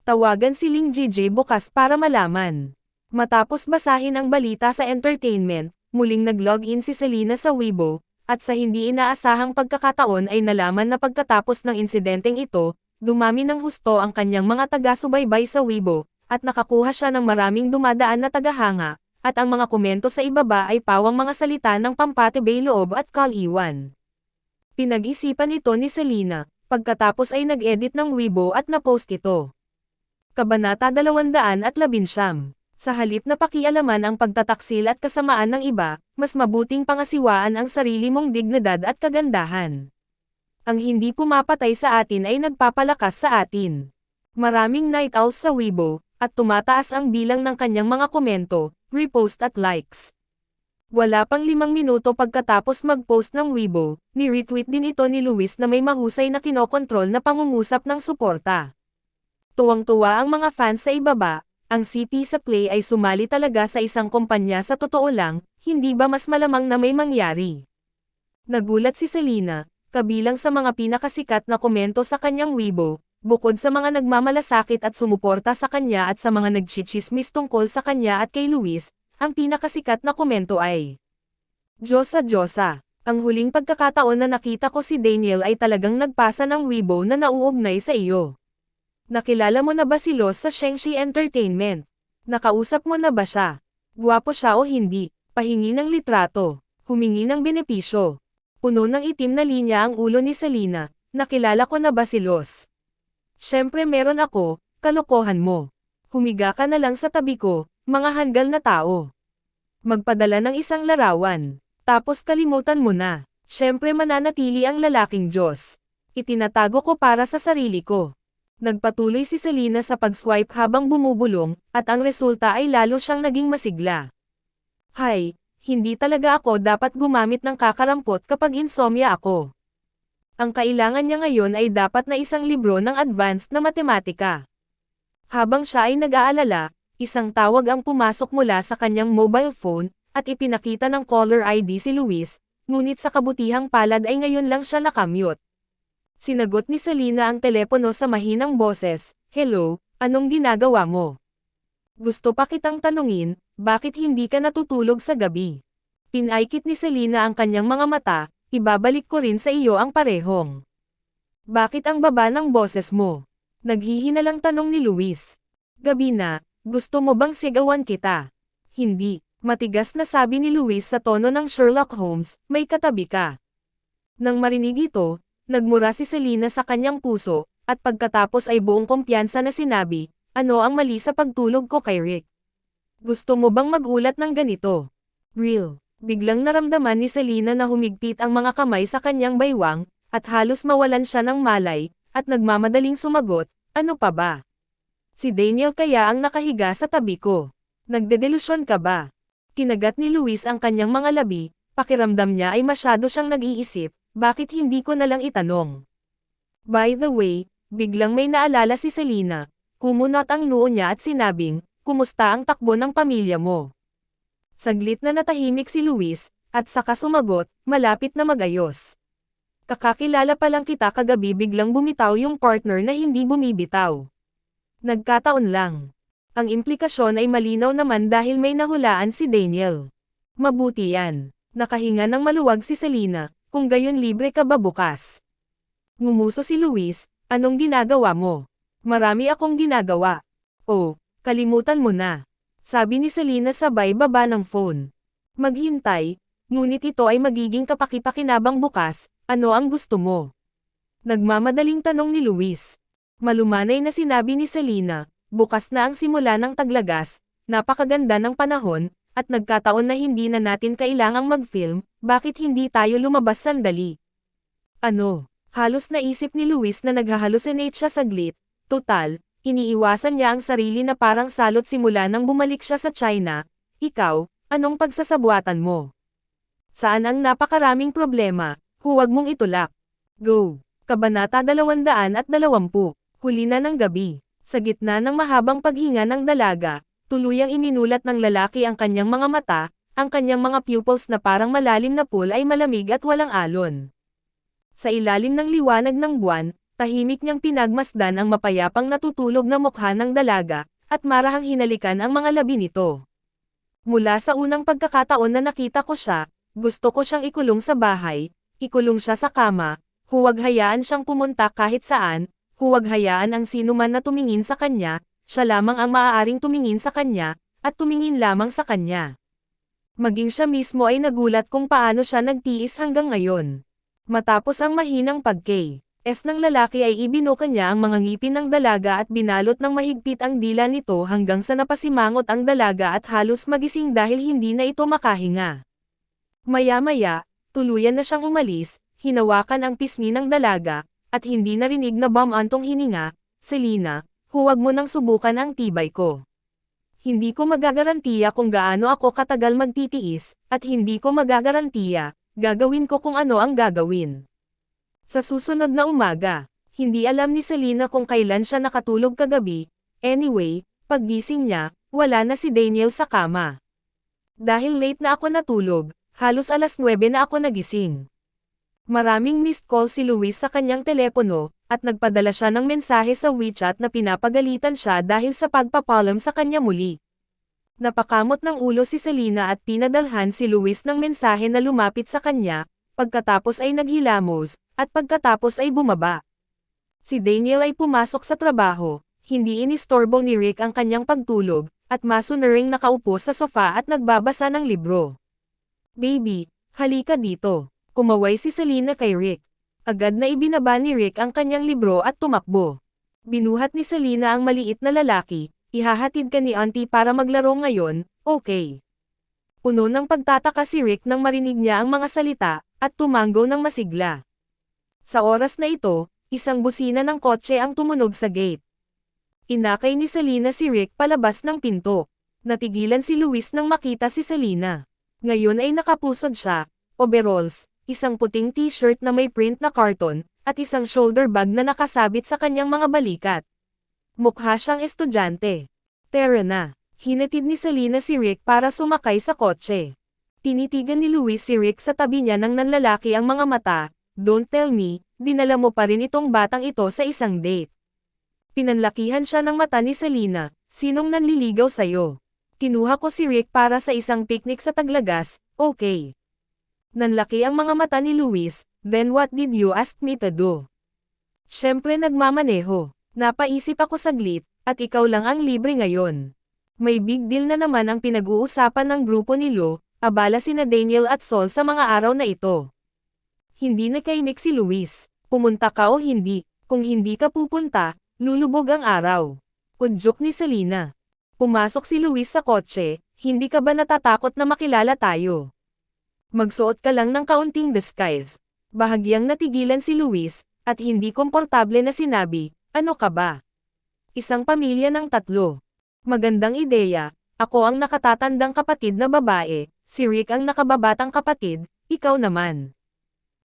Tawagan si Ling JJ bukas para malaman. Matapos basahin ang balita sa entertainment, muling nag-login si Selena sa Weibo, at sa hindi inaasahang pagkakataon ay nalaman na pagkatapos ng insidenteng ito, dumami ng husto ang kanyang mga taga-subaybay sa Weibo, at nakakuha siya ng maraming dumadaan na tagahanga, at ang mga komento sa ibaba ay pawang mga salita ng pampatibay loob at kaliwan. Pinag-isipan ito ni Selena, pagkatapos ay nag-edit ng Weibo at na-post ito. Kabanata 219. Sa halip na pakialaman ang pagtataksil at kasamaan ng iba, mas mabuting pangasiwaan ang sarili mong dignidad at kagandahan. Ang hindi pumapatay sa atin ay nagpapalakas sa atin. Maraming night owls sa Weibo, at tumataas ang bilang ng kanyang mga komento, repost at likes. Wala pang 5 minuto pagkatapos mag-post ng Weibo, ni-retweet din ito ni Luis na may mahusay na kinokontrol na pangungusap ng suporta. Tuwang-tuwa ang mga fans sa ibaba, ang CP sa Play ay sumali talaga sa isang kumpanya sa totoo lang, hindi ba mas malamang na may mangyari? Nagulat si Selena, kabilang sa mga pinakasikat na komento sa kanyang Weibo, bukod sa mga nagmamalasakit at sumuporta sa kanya at sa mga nagchichismis tungkol sa kanya at kay Luis, ang pinakasikat na komento ay Diyosa Diyosa, ang huling pagkakataon na nakita ko si Daniel ay talagang nagpasa ng Weibo na nauugnay sa iyo. Nakilala mo na ba si Los sa Shengshi Entertainment? Nakausap mo na ba siya? Guwapo siya o hindi? Pahingi ng litrato. Humingi ng benepisyo. Puno ng itim na linya ang ulo ni Selena. Nakilala ko na ba si Los? Siyempre meron ako, kalokohan mo. Humiga ka na lang sa tabi ko, mga hanggal na tao. Magpadala ng isang larawan. Tapos kalimutan mo na. Siyempre mananatili ang lalaking Diyos. Itinatago ko para sa sarili ko. Nagpatuloy si Selena sa pag-swipe habang bumubulong, at ang resulta ay lalo siyang naging masigla. Hay, hindi talaga ako dapat gumamit ng kakarampot kapag insomnia ako. Ang kailangan niya ngayon ay dapat na isang libro ng advanced na matematika. Habang siya ay nag-aalala, isang tawag ang pumasok mula sa kanyang mobile phone, at ipinakita ng caller ID si Luis, ngunit sa kabutihang palad ay ngayon lang siya nakamute. Sinagot ni Selena ang telepono sa mahinang boses, "Hello, anong ginagawa mo? Gusto pa kitang tanungin, bakit hindi ka natutulog sa gabi?" Pinaikit ni Selena ang kanyang mga mata, "Ibabalik ko rin sa iyo ang parehong." "Bakit ang baba ng boses mo?" Naghihinalang tanong ni Luis. "Gabi na, gusto mo bang sigawan kita?" "Hindi," matigas na sabi ni Luis sa tono ng Sherlock Holmes, "may katabi ka." Nang marinig ito, nagmura si Selena sa kanyang puso, at pagkatapos ay buong kumpiyansa na sinabi, "Ano ang mali sa pagtulog ko kay Rick? Gusto mo bang magulat ng ganito?" "Real." Biglang naramdaman ni Selena na humigpit ang mga kamay sa kanyang baywang, at halos mawalan siya ng malay, at nagmamadaling sumagot, "Ano pa ba? Si Daniel kaya ang nakahiga sa tabi ko. Nagdedelusyon ka ba?" Kinagat ni Luis ang kanyang mga labi, pakiramdam niya ay masyado siyang nag-iisip, bakit hindi ko na lang itanong. By the way, biglang may naalala si Selena, kumunot ang noo niya at sinabing, "Kumusta ang takbo ng pamilya mo?" Saglit na natahimik si Luis, at saka sumagot, "Malapit na magayos. Kakakilala pa lang kita kagabi." Biglang bumitaw yung partner na hindi bumibitaw. "Nagkataon lang." Ang implikasyon ay malinaw naman dahil may nahulaan si Daniel. "Mabuti yan." Nakahinga ng maluwag si Selena, "Kung gayon libre ka ba bukas?" Ngumuso si Luis, "Anong ginagawa mo?" "Marami akong ginagawa." "Oh, kalimutan mo na." Sabi ni Selena sabay baba ng phone. "Maghintay, ngunit ito ay magiging kapaki-pakinabang bukas, ano ang gusto mo?" Nagmamadaling tanong ni Luis. Malumanay na sinabi ni Selena, "Bukas na ang simula ng taglagas, napakaganda ng panahon, at nagkataon na hindi na natin kailangang mag-film, bakit hindi tayo lumabas sandali?" "Ano?" Halos naisip ni Luis na naghahalusinate siya saglit, total, iniiwasan niya ang sarili na parang salot simula nang bumalik siya sa China. "Ikaw, anong pagsasabuatan mo? Saan ang napakaraming problema? Huwag mong itulak." Go! Kabanata 220. Huli na ng gabi. Sa gitna ng mahabang paghinga ng dalaga, tuluyang iminulat ng lalaki ang kanyang mga mata, ang kanyang mga pupils na parang malalim na pool ay malamig at walang alon. Sa ilalim ng liwanag ng buwan, tahimik niyang pinagmasdan ang mapayapang natutulog na mukha ng dalaga, at marahang hinalikan ang mga labi nito. "Mula sa unang pagkakataon na nakita ko siya, gusto ko siyang ikulong sa bahay, ikulong siya sa kama, huwag hayaan siyang pumunta kahit saan, huwag hayaan ang sinuman na tumingin sa kanya, siya lamang ang maaaring tumingin sa kanya, at tumingin lamang sa kanya." Maging siya mismo ay nagulat kung paano siya nagtiis hanggang ngayon. Matapos ang mahinang pagk-s ng lalaki ay ibinuka niya ang mga ngipin ng dalaga at binalot ng mahigpit ang dila nito hanggang sa napasimangot ang dalaga at halos magising dahil hindi na ito makahinga. Maya-maya, tuluyan na siyang umalis, hinawakan ang pisngi ng dalaga, at hindi narinig na bumantong hininga, Selena, huwag mo nang subukan ang tibay ko. Hindi ko magagarantiya kung gaano ako katagal magtitiis, at hindi ko magagarantiya, gagawin ko kung ano ang gagawin. Sa susunod na umaga, hindi alam ni Selena kung kailan siya nakatulog kagabi. Anyway, paggising niya, wala na si Daniel sa kama. Dahil late na ako natulog, halos alas 9 na ako nagising. Maraming missed call si Luis sa kanyang telepono, at nagpadala siya ng mensahe sa WeChat na pinapagalitan siya dahil sa pagpapalam sa kanya muli. Napakamot ng ulo si Selena at pinadalhan si Luis ng mensahe na lumapit sa kanya, pagkatapos ay naghilamos, at pagkatapos ay bumaba. Si Daniel ay pumasok sa trabaho, hindi inistorbo ni Rick ang kanyang pagtulog, at masunuring nakaupo sa sofa at nagbabasa ng libro. Baby, halika dito. Kumaway si Selena kay Rick. Agad na ibinaba ni Rick ang kanyang libro at tumakbo. Binuhat ni Selena ang maliit na lalaki, ihahatid ka ni Auntie para maglaro ngayon, okay. Puno ng pagtataka si Rick nang marinig niya ang mga salita, at tumanggo ng masigla. Sa oras na ito, isang busina ng kotse ang tumunog sa gate. Inakay ni Selena si Rick palabas ng pinto. Natigilan si Luis nang makita si Selena. Ngayon ay nakapusod siya, overalls, isang puting t-shirt na may print na karton, at isang shoulder bag na nakasabit sa kanyang mga balikat. Mukha siyang estudyante. Tara na. Hinatid ni Selena si Rick para sumakay sa kotse. Tinitigan ni Luis si Rick sa tabi niya nang nanlalaki ang mga mata. Don't tell me, dinala mo pa rin itong batang ito sa isang date. Pinanlakihan siya ng mata ni Selena. Sinong nanliligaw sa'yo? Kinuha ko si Rick para sa isang picnic sa Taglagas, okay. Nanlaki ang mga mata ni Luis, then what did you ask me to do? Siyempre nagmamaneho. Napaisip ako saglit, at ikaw lang ang libre ngayon. May big deal na naman ang pinag-uusapan ng grupo ni Lo, abala sina Daniel at Sol sa mga araw na ito. Hindi nakaimik si Luis. Pumunta ka o hindi, kung hindi ka pupunta, lulubog ang araw. Udyok ni Selena. Pumasok si Luis sa kotse, hindi ka ba natatakot na makilala tayo? Magsuot ka lang ng kaunting disguise. Bahagyang natigilan si Luis, at hindi komportable na sinabi, ano ka ba? Isang pamilya ng 3. Magandang ideya, ako ang nakatatandang kapatid na babae, si Rick ang nakababatang kapatid, ikaw naman.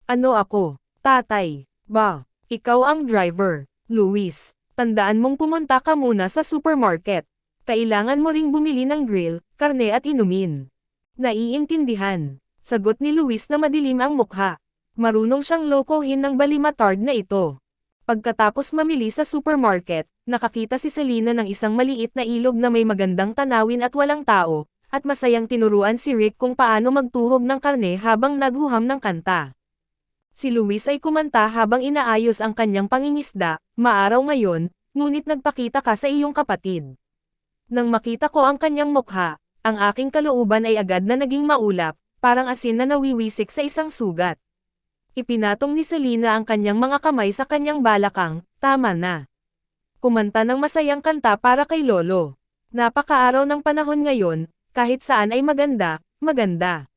Ano ako? Tatay. Ba, ikaw ang driver. Luis, tandaan mong pumunta ka muna sa supermarket. Kailangan mo ring bumili ng grill, karne at inumin. Naiintindihan. Sagot ni Luis na madilim ang mukha. Marunong siyang lokohin ng balimatard na ito. Pagkatapos mamili sa supermarket, nakakita si Selena ng isang maliit na ilog na may magandang tanawin at walang tao, at masayang tinuruan si Rick kung paano magtuhog ng karne habang naghuham ng kanta. Si Luis ay kumanta habang inaayos ang kanyang pangingisda, maaraw ngayon, ngunit nagpakita ka sa iyong kapatid. Nang makita ko ang kanyang mukha, ang aking kalooban ay agad na naging maulap, parang asin na nawiwisik sa isang sugat. Ipinatong ni Selena ang kanyang mga kamay sa kanyang balakang, tama na. Kumanta ng masayang kanta para kay Lolo. Napakaaraw ng panahon ngayon, kahit saan ay maganda, maganda.